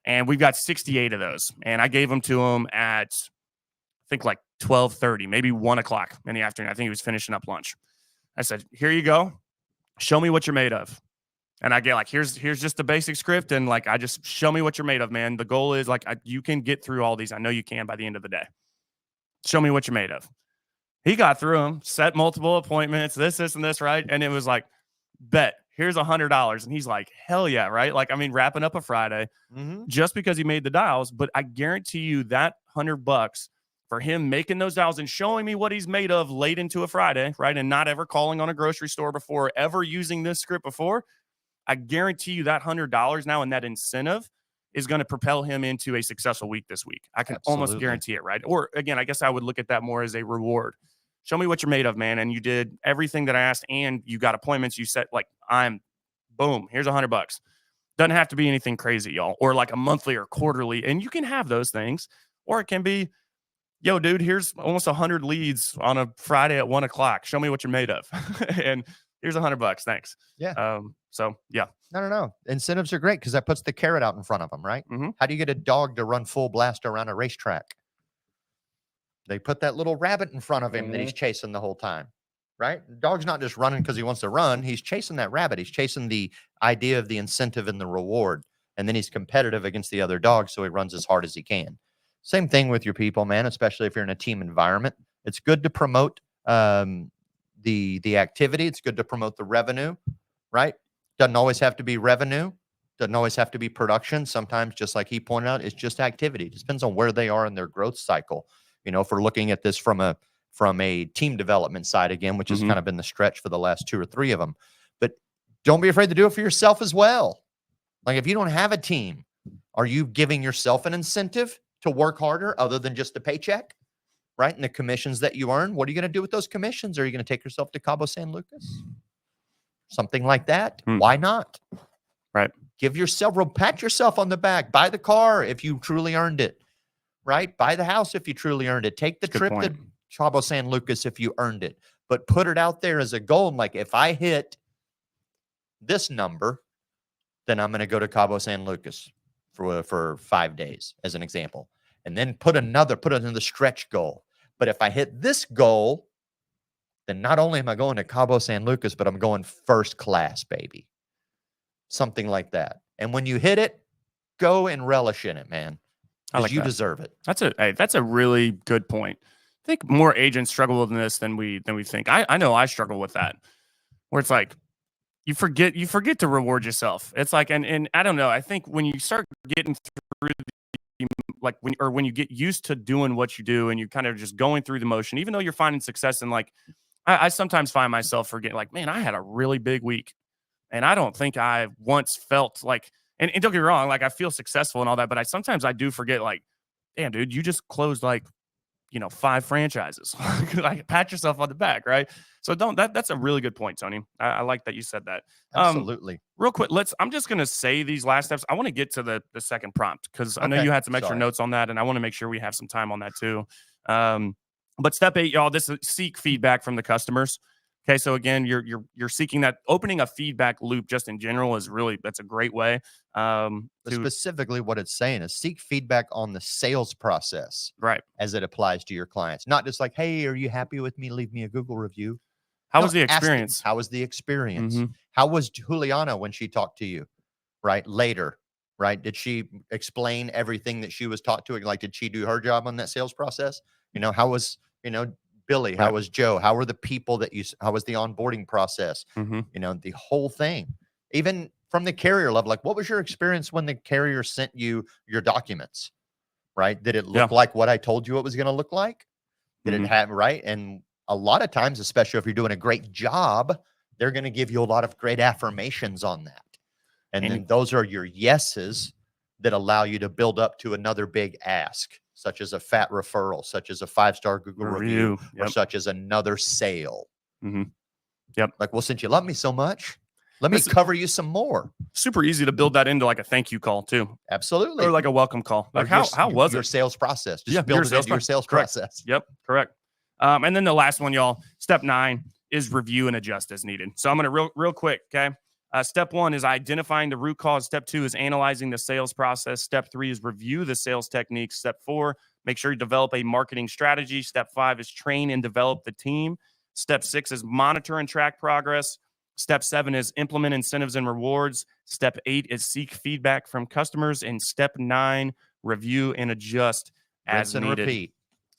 And we've got 68 of those, and I gave them to him at I think like 12:30, maybe 1 o'clock in the afternoon. I think he was finishing up lunch. I said, here you go. Show me what you're made of. And I get like, here's just the basic script. And like, I just show me what you're made of, man. The goal is like, you can get through all these. I know you can by the end of the day. Show me what you're made of. He got through them, set multiple appointments, this, and this, right? And it was like, bet, here's $100. And he's like, hell yeah, right? Like, I mean, wrapping up a Friday just because he made the dials. But I guarantee you that $100 for him making those dials and showing me what he's made of late into a Friday, right? And not ever calling on a grocery store before, ever using this script before, I guarantee you that $100 now and that incentive is going to propel him into a successful week this week. I can almost guarantee it, right? Or again, I guess I would look at that more as a reward. Show me what you're made of, man. And you did everything that I asked, and you got appointments. You said, like, boom, here's $100. Doesn't have to be anything crazy, y'all, or like a monthly or quarterly. And you can have those things, or it can be, yo, dude, here's almost 100 leads on a Friday at 1:00. Show me what you're made of. And here's $100. Thanks. Yeah. So yeah. No. Incentives are great because that puts the carrot out in front of them, right? Mm-hmm. How do you get a dog to run full blast around a racetrack? They put that little rabbit in front of him that he's chasing the whole time, right? The dog's not just running because he wants to run. He's chasing that rabbit. He's chasing the idea of the incentive and the reward. And then he's competitive against the other dog, so he runs as hard as he can. Same thing with your people, man, especially if you're in a team environment. It's good to promote the activity. It's good to promote the revenue, right? Doesn't always have to be revenue. Doesn't always have to be production. Sometimes, just like he pointed out, it's just activity. It just depends on where they are in their growth cycle. You know, if we're looking at this from a team development side again, which has kind of been the stretch for the last 2 or 3 of them. But don't be afraid to do it for yourself as well. Like, if you don't have a team, are you giving yourself an incentive to work harder other than just a paycheck, right? And the commissions that you earn, what are you going to do with those commissions? Are you going to take yourself to Cabo San Lucas? Something like that. Why not? Right. Pat yourself on the back. Buy the car if you truly earned it, right? Buy the house if you truly earned it. Take the trip to Cabo San Lucas if you earned it. But put it out there as a goal. Like, if I hit this number, then I'm going to go to Cabo San Lucas for 5 days, as an example. And then put another stretch goal. But if I hit this goal, then not only am I going to Cabo San Lucas, but I'm going first class, baby. Something like that. And when you hit it, go and relish in it, man. Because you deserve it. That's a really good point. I think more agents struggle with this than we think. I know I struggle with that, where it's like you forget to reward yourself. It's like, and I don't know. I think when you start getting through when you get used to doing what you do and you kind of just going through the motion, even though you're finding success, and like I sometimes find myself forgetting, like, man, I had a really big week, and I don't think I once felt like, and don't get me wrong, like, I feel successful and all that, but I do forget, like, damn, dude, you just closed like, 5 franchises. Like, pat yourself on the back, right? So that's a really good point, Tony. I like that you said that. Absolutely. Real quick, I'm just going to say these last steps. I want to get to the second prompt, because I know you had some extra notes on that, and I want to make sure we have some time on that too. But step 8, y'all, this is seek feedback from the customers. Okay, so again, you're seeking that. Opening a feedback loop just in general that's a great way. Specifically, what it's saying is seek feedback on the sales process, right, as it applies to your clients. Not just like, hey, are you happy with me? Leave me a Google review. How was the experience? How was the experience? How was Juliana when she talked to you, right? Later, right? Did she explain everything that she was taught to? Like, did she do her job on that sales process? How was, Billy? How was Joe? How were the people how was the onboarding process? The whole thing. Even from the carrier level, like, what was your experience when the carrier sent you your documents, right? Did it look like what I told you it was going to look like? Did it have, right? And a lot of times, especially if you're doing a great job, they're going to give you a lot of great affirmations on that. And then those are your yeses that allow you to build up to another big ask, such as a fat referral, such as a 5-star Google review, or such as another sale. Yep. Like, well, since you love me so much, let me cover you some more. Super easy to build that into like a thank you call too. Absolutely. Or like a welcome call. Like, how was your it? sales process? Just build it into your sales process. Yep. Correct. And then the last one, y'all, step 9 is review and adjust as needed. So I'm going to real quick. Okay. Step 1 is identifying the root cause. Step 2 is analyzing the sales process. Step 3 is review the sales techniques. Step 4, make sure you develop a marketing strategy. Step 5 is train and develop the team. Step 6 is monitor and track progress. Step 7 is implement incentives and rewards. Step 8 is seek feedback from customers. And step 9, review and adjust as needed. Repeat.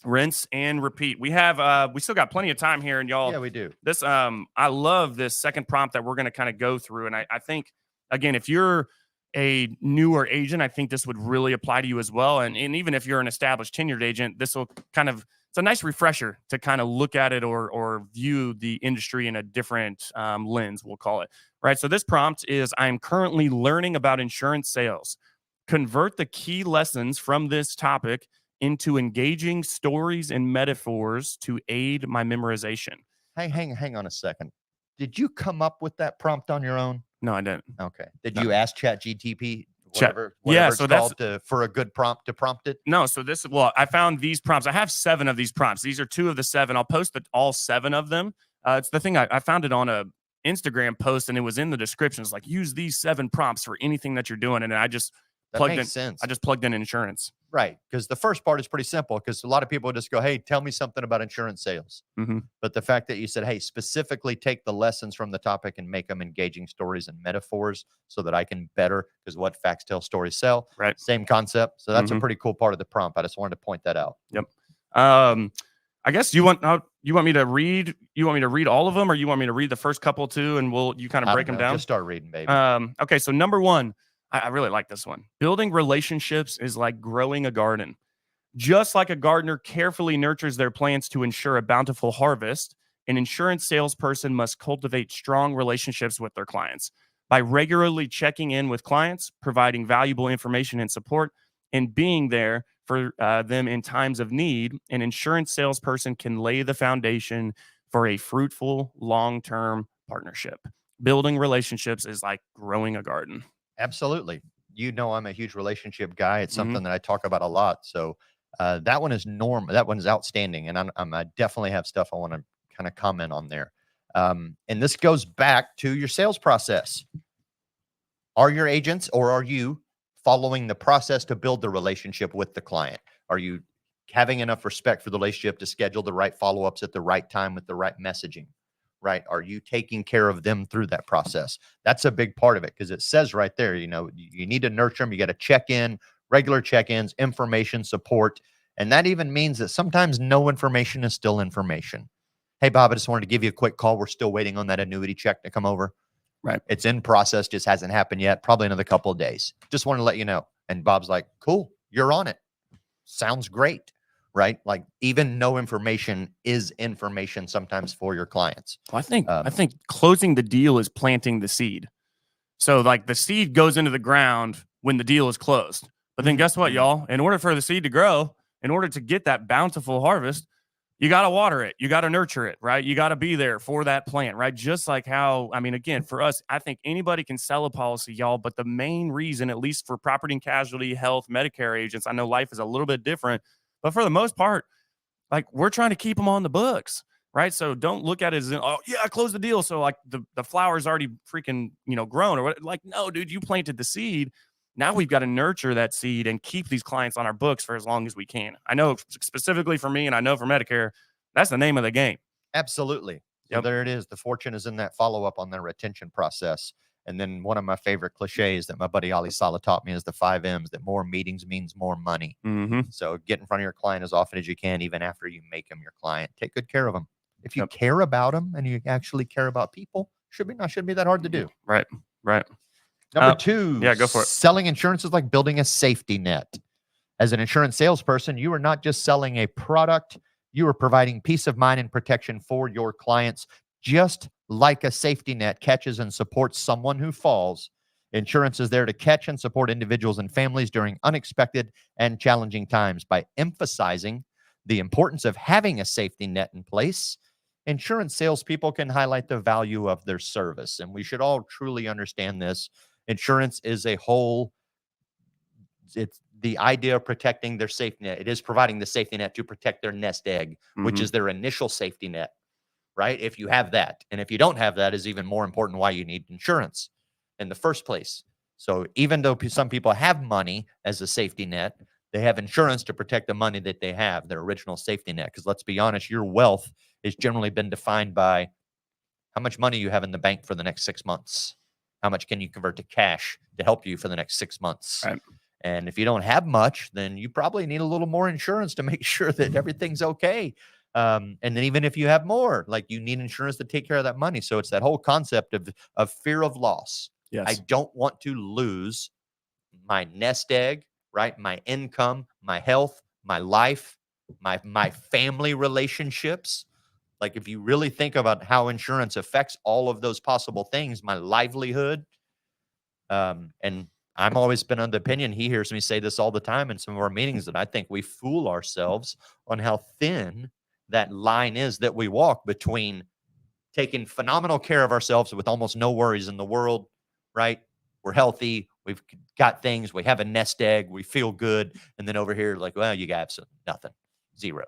Rinse and repeat. We have we still got plenty of time here, and y'all. Yeah, we do. This I love this second prompt that we're going to kind of go through, and I think, again, if you're a newer agent, I think this would really apply to you as well. And even if you're an established tenured agent, this will it's a nice refresher to kind of look at it or view the industry in a different lens, we'll call it. Right. So this prompt is, I'm currently learning about insurance sales. Convert the key lessons from this topic into engaging stories and metaphors to aid my memorization. Hang on a second. Did you come up with that prompt on your own? No, I didn't. Okay. Did No. you ask Chat GPT, whatever Yeah, it's so called, for a good prompt to prompt it? No, so I found these prompts. I have 7 of these prompts. These are 2 of the 7. I'll post all 7 of them. It's the thing I found it on a Instagram post, and it was in the description. It's like, use these 7 prompts for anything that you're doing. And I just Makes sense. I just plugged in insurance. Right. Because the first part is pretty simple, because a lot of people just go, hey, tell me something about insurance sales. Mm-hmm. But the fact that you said, hey, specifically take the lessons from the topic and make them engaging stories and metaphors so that I can better, because what facts tell, stories sell. Right. Same concept. So that's a pretty cool part of the prompt. I just wanted to point that out. Yep. I guess you want me to read all of them, or you want me to read the first couple too, and you kind of break them down? Just start reading, baby. Okay. So number 1, I really like this one. Building relationships is like growing a garden. Just like a gardener carefully nurtures their plants to ensure a bountiful harvest, an insurance salesperson must cultivate strong relationships with their clients. By regularly checking in with clients, providing valuable information and support, and being there for them in times of need, an insurance salesperson can lay the foundation for a fruitful, long-term partnership. Building relationships is like growing a garden. Absolutely. You know, I'm a huge relationship guy. It's something that I talk about a lot. So that one is that one is outstanding. And I definitely have stuff I want to kind of comment on there. And this goes back to your sales process. Are your agents, or are you following the process to build the relationship with the client? Are you having enough respect for the relationship to schedule the right follow-ups at the right time with the right messaging? Right? Are you taking care of them through that process? That's a big part of it, because it says right there, you need to nurture them. You got to check in, regular check-ins, information, support. And that even means that sometimes no information is still information. Hey, Bob, I just wanted to give you a quick call. We're still waiting on that annuity check to come over. Right. It's in process, just hasn't happened yet. Probably another couple of days. Just wanted to let you know. And Bob's like, cool, you're on it. Sounds great. Right? Like, even no information is information sometimes for your clients. Well, I think closing the deal is planting the seed. So like the seed goes into the ground when the deal is closed. But then guess what, y'all? In order for the seed to grow, in order to get that bountiful harvest, you got to water it. You got to nurture it, right? You got to be there for that plant, right? Just like how, again, for us, I think anybody can sell a policy, y'all. But the main reason, at least for property and casualty, health, Medicare agents, I know life is a little bit different. But for the most part, like, we're trying to keep them on the books, right? So don't look at it as, oh, yeah, I closed the deal. So like the flower's already freaking, grown, or what? Like, no, dude, you planted the seed. Now we've got to nurture that seed and keep these clients on our books for as long as we can. I know specifically for me, and I know for Medicare, that's the name of the game. Absolutely. So Yep. there it is. The fortune is in that follow-up on their retention process. And then one of my favorite cliches that my buddy Ali Saleh taught me is the 5 M's, that more meetings means more money. Mm-hmm. So get in front of your client as often as you can, even after you make them your client. Take good care of them. If you care about them and you actually care about people, shouldn't be that hard to do. Right. Number 2. Yeah, go for it. Selling insurance is like building a safety net. As an insurance salesperson, you are not just selling a product, you are providing peace of mind and protection for your clients. Just like a safety net catches and supports someone who falls, insurance is there to catch and support individuals and families during unexpected and challenging times. By emphasizing the importance of having a safety net in place, insurance salespeople can highlight the value of their service. And we should all truly understand this. Insurance is a whole, it's the idea of protecting their safety net. It is providing the safety net to protect their nest egg, which is their initial safety net, right? If you have that. And if you don't have that, is even more important why you need insurance in the first place. So even though some people have money as a safety net, they have insurance to protect the money that they have, their original safety net. Because let's be honest, your wealth has generally been defined by how much money you have in the bank for the next 6 months. How much can you convert to cash to help you for the next 6 months? Right. And if you don't have much, then you probably need a little more insurance to make sure that everything's okay. And then even if you have more, like, you need insurance to take care of that money. So it's that whole concept of fear of loss. Yes. I don't want to lose my nest egg, right? My income, my health, my life, my family relationships. Like if you really think about how insurance affects all of those possible things, my livelihood, and I'm always been of the opinion, he hears me say this all the time in some of our meetings, that I think we fool ourselves on how thin that line is that we walk between taking phenomenal care of ourselves with almost no worries in the world, right? We're healthy, we've got things, we have a nest egg, we feel good. And then over here, like, well, you got absolutely nothing, zero.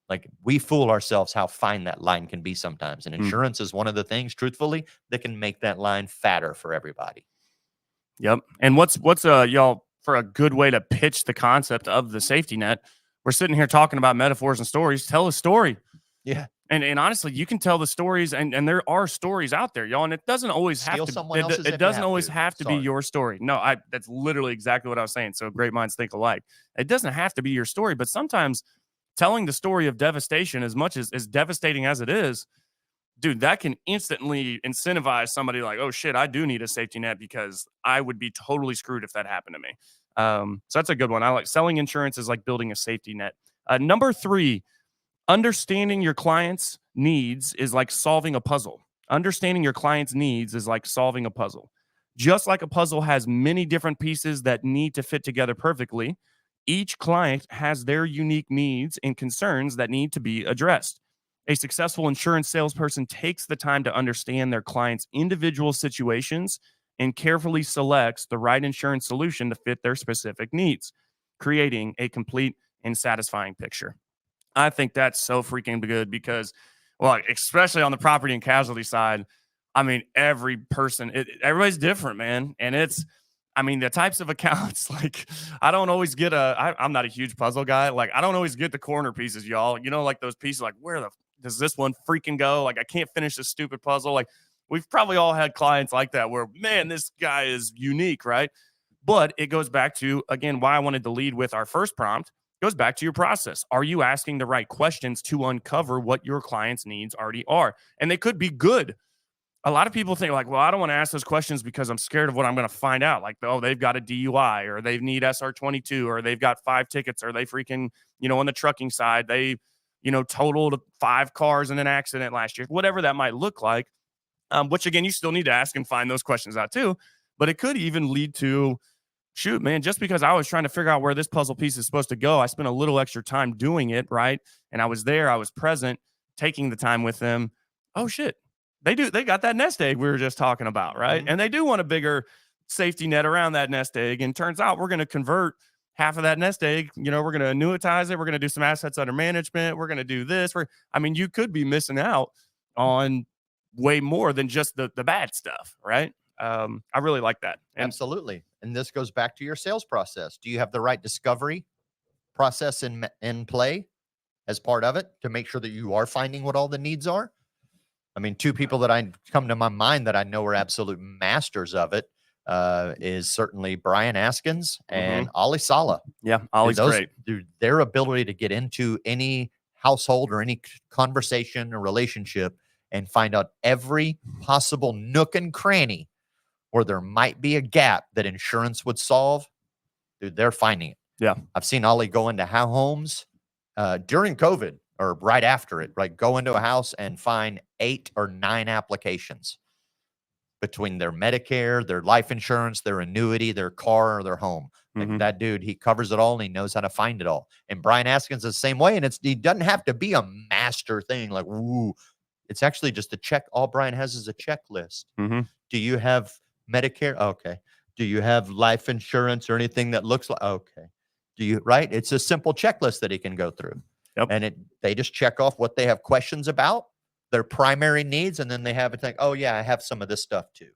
Like we fool ourselves how fine that line can be sometimes. And insurance is one of the things, truthfully, that can make that line fatter for everybody. Yep. And what's y'all, for a good way to pitch the concept of the safety net? We're sitting here talking about metaphors and stories. Tell a story. Yeah. And honestly, you can tell the stories, and there are stories out there, y'all. And it doesn't always have Steal to. someone else's if It you doesn't have always to. have to be Sorry. your story. No, that's literally exactly what I was saying. So great minds think alike. It doesn't have to be your story, but sometimes telling the story of devastation, as much as devastating as it is, dude, that can instantly incentivize somebody like, oh shit, I do need a safety net because I would be totally screwed if that happened to me. So that's a good one. I like selling insurance is like building a safety net. Number 3, understanding your client's needs is like solving a puzzle. Understanding your client's needs is like solving a puzzle. Just like a puzzle has many different pieces that need to fit together perfectly, each client has their unique needs and concerns that need to be addressed. A successful insurance salesperson takes the time to understand their client's individual situations and carefully selects the right insurance solution to fit their specific needs, creating a complete and satisfying picture. I think that's so freaking good because, well, especially on the property and casualty side, I mean, everybody's different, man. And I mean, the types of accounts, like, I don't always get I'm not a huge puzzle guy. Like, I don't always get the corner pieces, y'all. You know, like those pieces, like, where does this one freaking go? Like, I can't finish this stupid puzzle. Like, we've probably all had clients like that where, man, this guy is unique, right? But it goes back to, again, why I wanted to lead with our first prompt. Goes back to your process. Are you asking the right questions to uncover what your client's needs already are? And they could be good. A lot of people think like, well, I don't want to ask those questions because I'm scared of what I'm going to find out. Like, oh, they've got a DUI or they need SR22 or they've got 5 tickets or they freaking, on the trucking side, they, totaled 5 cars in an accident last year, whatever that might look like. Which again, you still need to ask and find those questions out too. But it could even lead to, shoot, man, just because I was trying to figure out where this puzzle piece is supposed to go, I spent a little extra time doing it, right? And I was there, I was present, taking the time with them. Oh, shit. They got that nest egg we were just talking about, right? Mm-hmm. And they do want a bigger safety net around that nest egg. And turns out we're going to convert half of that nest egg. We're going to annuitize it. We're going to do some assets under management. We're going to do this. You could be missing out on way more than just the bad stuff, right? I really like that. Absolutely. And this goes back to your sales process. Do you have the right discovery process in play as part of it to make sure that you are finding what all the needs are? I mean, 2 people that I come to my mind that I know are absolute masters of it is certainly Brian Askins and Ollie Sala. Yeah, Ollie's great. Dude, their ability to get into any household or any conversation or relationship and find out every possible nook and cranny where there might be a gap that insurance would solve, dude, they're finding it. Yeah. I've seen Ollie go into homes during COVID or right after it, right? Go into a house and find 8 or 9 applications between their Medicare, their life insurance, their annuity, their car, or their home. Like that dude, he covers it all and he knows how to find it all. And Brian Askins is the same way. And he doesn't have to be a master thing like, ooh, it's actually just a check. All Brian has is a checklist. Do you have Medicare? Okay. Do you have life insurance or anything that looks like, okay. Do you, right? It's a simple checklist that he can go through. Yep. And they just check off what they have questions about, their primary needs. And then they have it like, oh yeah, I have some of this stuff too.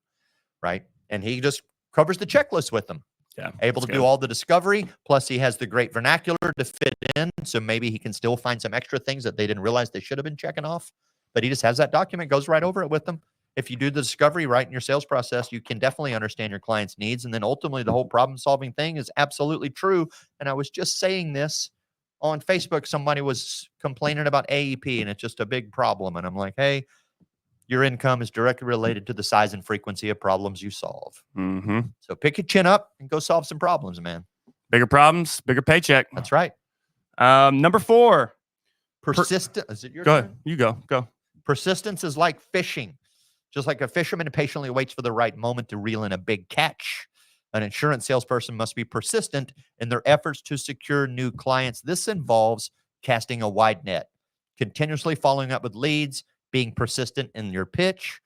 Right. And he just covers the checklist with them. Yeah. Able to do all the discovery. Plus he has the great vernacular to fit in. So maybe he can still find some extra things that they didn't realize they should have been checking off. But he just has that document, goes right over it with them. If you do the discovery right in your sales process, you can definitely understand your client's needs. And then ultimately the whole problem solving thing is absolutely true. And I was just saying this on Facebook. Somebody was complaining about AEP and it's just a big problem. And I'm like, hey, your income is directly related to the size and frequency of problems you solve. Mm-hmm. So pick your chin up and go solve some problems, man. Bigger problems, bigger paycheck. That's right. Number 4. Persistent. Is it your Go turn? ahead. You go. Persistence is like fishing. Just like a fisherman patiently waits for the right moment to reel in a big catch, an insurance salesperson must be persistent in their efforts to secure new clients. This involves casting a wide net, continuously following up with leads, being persistent in your pitch.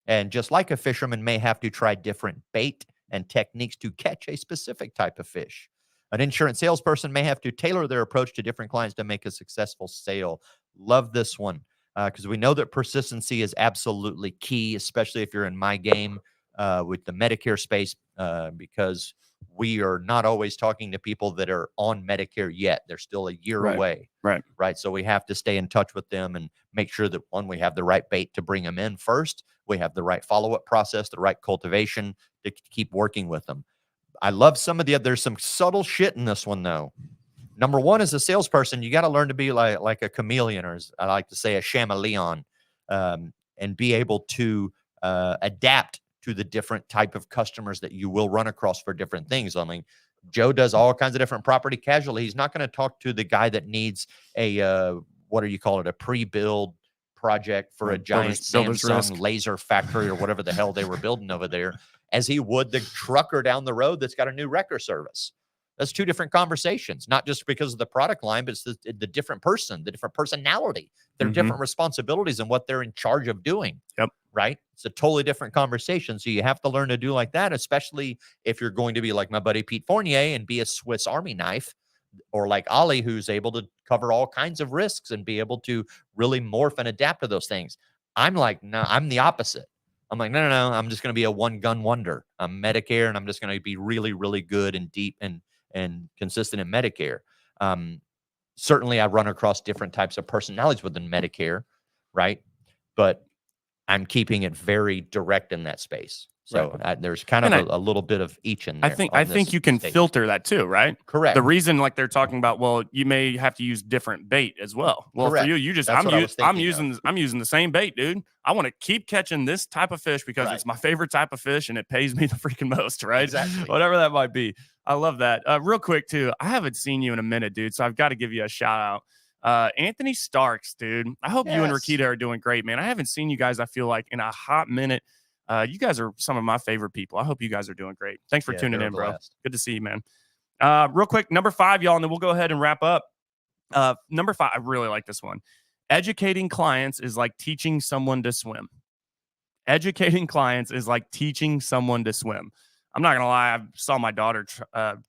And just like a fisherman may have to try different bait and techniques to catch a specific type of fish, an insurance salesperson may have to tailor their approach to different clients to make a successful sale. Love this one because we know that persistency is absolutely key, especially if you're in my game with the Medicare space, because we are not always talking to people that are on Medicare yet. They're still a year away. Right. So we have to stay in touch with them and make sure that, one, we have the right bait to bring them in first. We have the right follow-up process, the right cultivation to keep working with them. I love some of there's some subtle shit in this one, though. Number one, as a salesperson, you got to learn to be like a chameleon, or as I like to say, a chameleon, and be able to adapt to the different type of customers that you will run across for different things. I mean, Joe does all kinds of different property casualty. He's not going to talk to the guy that needs a what do you call it? A pre-build project for a giant Samsung laser factory or whatever the hell they were building over there, as he would the trucker down the road that's got a new wrecker service. That's two different conversations, not just because of the product line, but it's the different person, the different personality, their different responsibilities and what they're in charge of doing. Yep. Right. It's a totally different conversation. So you have to learn to do like that, especially if you're going to be like my buddy Pete Fournier and be a Swiss Army knife, or like Ollie, who's able to cover all kinds of risks and be able to really morph and adapt to those things. I'm like, no, I'm the opposite. I'm like, no. I'm just going to be a one-gun wonder. I'm Medicare, and I'm just going to be really, really good and deep and consistent in Medicare. Certainly, I run across different types of personalities within Medicare, right? But I'm keeping it very direct in that space. So there's kind of a little bit of each in there. I think you can filter that too, right? Correct. The reason, like they're talking about, well, you may have to use different bait as well. Well, correct. For you just I'm using the same bait, dude. I want to keep catching this type of fish because it's my favorite type of fish and it pays me the freaking most, right? Exactly. Whatever that might be. I love that. Real quick too, I haven't seen you in a minute, dude. So I've got to give you a shout out. Anthony Starks, dude. I hope you and Rakita are doing great, man. I haven't seen you guys, I feel like, in a hot minute. You guys are some of my favorite people. I hope you guys are doing great. Thanks for tuning in, bro. Good to see you, man. Real quick, number 5, y'all, and then we'll go ahead and wrap up. Number 5, I really like this one. Educating clients is like teaching someone to swim. Educating clients is like teaching someone to swim. I'm not going to lie. I saw my daughter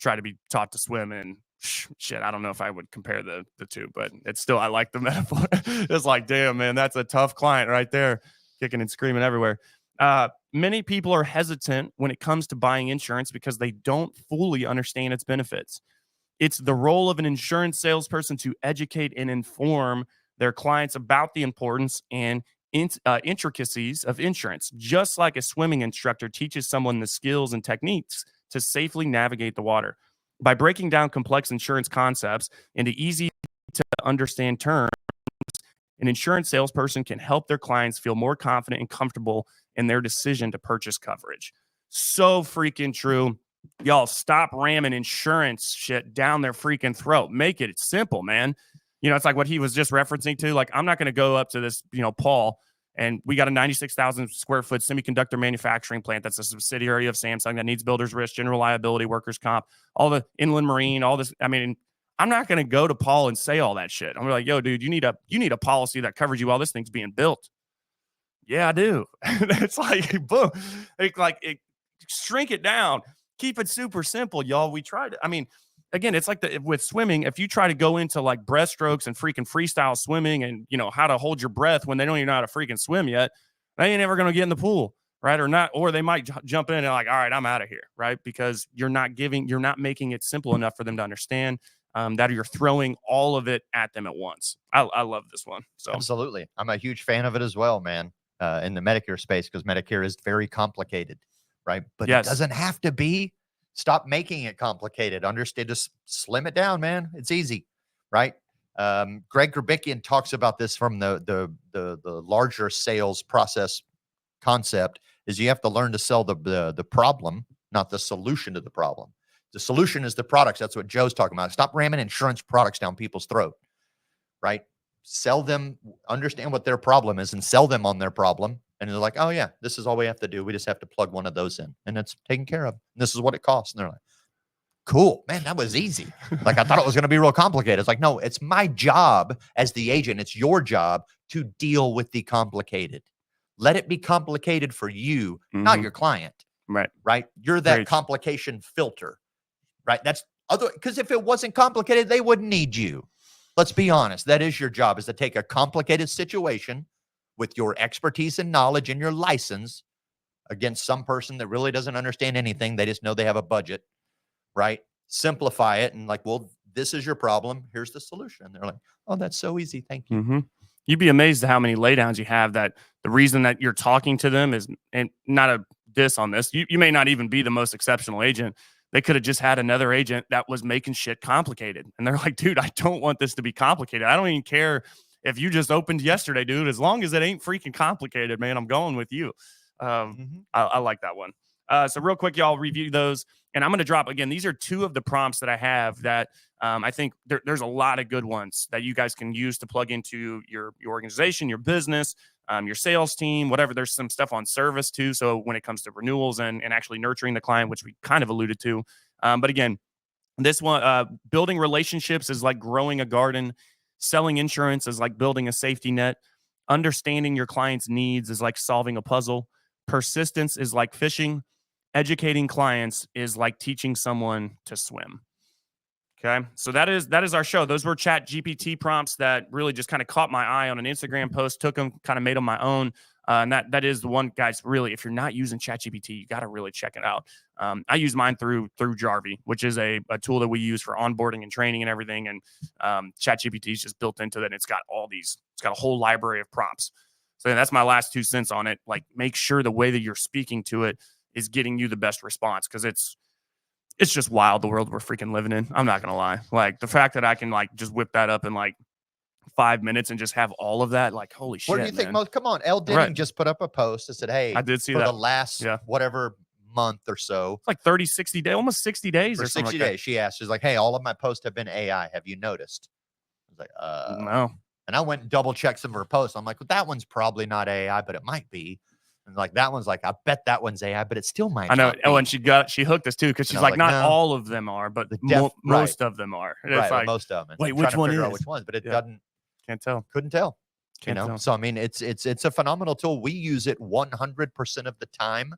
try to be taught to swim, and shit, I don't know if I would compare the two, but it's still, I like the metaphor. It's like, damn, man, that's a tough client right there, kicking and screaming everywhere. Many people are hesitant when it comes to buying insurance because they don't fully understand its benefits. It's the role of an insurance salesperson to educate and inform their clients about the importance and intricacies of insurance, just like a swimming instructor teaches someone the skills and techniques to safely navigate the water. By breaking down complex insurance concepts into easy to understand terms, an insurance salesperson can help their clients feel more confident and comfortable in their decision to purchase coverage. So freaking true. Y'all, stop ramming insurance shit down their freaking throat. Make it simple, man. You know, it's like what he was just referencing to. Like, I'm not going to go up to this, Paul, and we got a 96,000 square foot semiconductor manufacturing plant that's a subsidiary of Samsung that needs builder's risk, general liability, workers' comp, all the inland marine, all this. I mean, I'm not going to go to Paul and say all that shit. I'm like, yo, dude, you need a policy that covers you while this thing's being built. Yeah, I do. It's like, boom. Shrink it down. Keep it super simple, y'all. We tried. I mean, again, it's like with swimming. If you try to go into like breaststrokes and freaking freestyle swimming and, how to hold your breath when they don't even know how to freaking swim yet, they ain't ever going to get in the pool, right? Or not, or they might jump in and like, all right, I'm out of here, right? Because you're not making it simple enough for them to understand. That you're throwing all of it at them at once. I love this one. So absolutely. I'm a huge fan of it as well, man, in the Medicare space, because Medicare is very complicated, right? But it doesn't have to be. Stop making it complicated. Understand, just slim it down, man. It's easy, right? Greg Grabickian talks about this from the the larger sales process concept is you have to learn to sell the problem, not the solution to the problem. The solution is the products. That's what Joe's talking about. Stop ramming insurance products down people's throat, right? Sell them, understand what their problem is, and sell them on their problem. And they're like, oh yeah, this is all we have to do. We just have to plug one of those in, and it's taken care of. And this is what it costs. And they're like, cool, man, that was easy. Like, I thought it was going to be real complicated. It's like, no, it's my job as the agent. It's your job to deal with the complicated. Let it be complicated for you, not your client. Right. You're that complication filter, right? That's other, because if it wasn't complicated, they wouldn't need you. Let's be honest. That is your job, is to take a complicated situation with your expertise and knowledge and your license against some person that really doesn't understand anything. They just know they have a budget, right? Simplify it and like, well, this is your problem. Here's the solution. And they're like, oh, that's so easy. Thank you. You'd be amazed at how many laydowns you have that the reason that you're talking to them is, and not a diss on this, you may not even be the most exceptional agent. They could have just had another agent that was making shit complicated. And they're like, dude, I don't want this to be complicated. I don't even care if you just opened yesterday, dude. As long as it ain't freaking complicated, man, I'm going with you. I like that one. So real quick, y'all review those. And I'm going to drop, again, these are two of the prompts that I have that I think there's a lot of good ones that you guys can use to plug into your organization, your business, your sales team, whatever. There's some stuff on service too. So when it comes to renewals and actually nurturing the client, which we kind of alluded to. But again, this one, building relationships is like growing a garden. Selling insurance is like building a safety net. Understanding your client's needs is like solving a puzzle. Persistence is like fishing. Educating clients is like teaching someone to swim. Okay, so that is our show. Those were Chat GPT prompts that really just kind of caught my eye on an Instagram post, took them, kind of made them my own. And that is the one, guys, really, if you're not using Chat GPT, you got to really check it out. I use mine through Jarvie, which is a tool that we use for onboarding and training and everything. And Chat GPT is just built into that. It's got a whole library of prompts. So that's my last 2 cents on it. Like, make sure the way that you're speaking to it is getting you the best response, because it's just wild, the world we're freaking living in. I'm not gonna lie. Like, the fact that I can like just whip that up in like 5 minutes and just have all of that, like, holy shit. What do you think most? Come on, Elle Denning just put up a post that said, hey, I did see for that. the last whatever month or so, it's like 30, 60 days, almost 60 days or 60 days. She asked, she's like, hey, all of my posts have been AI. Have you noticed? I was like, no. And I went and double checked some of her posts. I'm like, well, that one's probably not AI, but it might be. And like, that one's like, I bet that one's AI, but it still might. I know. Not be. Oh, and she hooked us too, because she's like, not no, all of them are, but most of them are. And right, it's like, most of them. Wait, which one is? Which ones, but it doesn't. Can't tell. Couldn't tell. Can't tell. So I mean, it's a phenomenal tool. We use it 100% of the time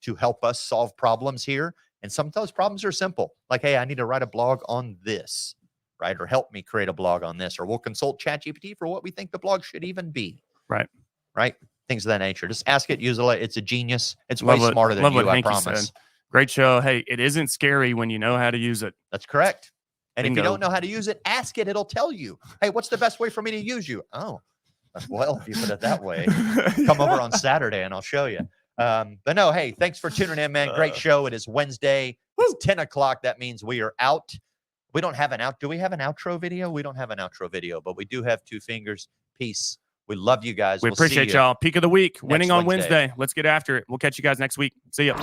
to help us solve problems here. And some of those problems are simple. Like, hey, I need to write a blog on this, right? Or help me create a blog on this. Or we'll consult Chat GPT for what we think the blog should even be. Right. Things of that nature. Just ask it, use it. It's a genius. It's way smarter than you, I promise. Great show. Hey, it isn't scary when you know how to use it. That's correct. And if you don't know how to use it, ask it. It'll tell you. Hey, what's the best way for me to use you? Oh, well, if you put it that way, come over on Saturday and I'll show you. But no, hey, thanks for tuning in, man. Great show. It is Wednesday. It's 10 o'clock. That means we are out. We don't have do we have an outro video? We don't have an outro video, but we do have 2 fingers. Peace. We love you guys. We appreciate y'all. Peak of the week, winning on Wednesday. Let's get after it. We'll catch you guys next week. See ya.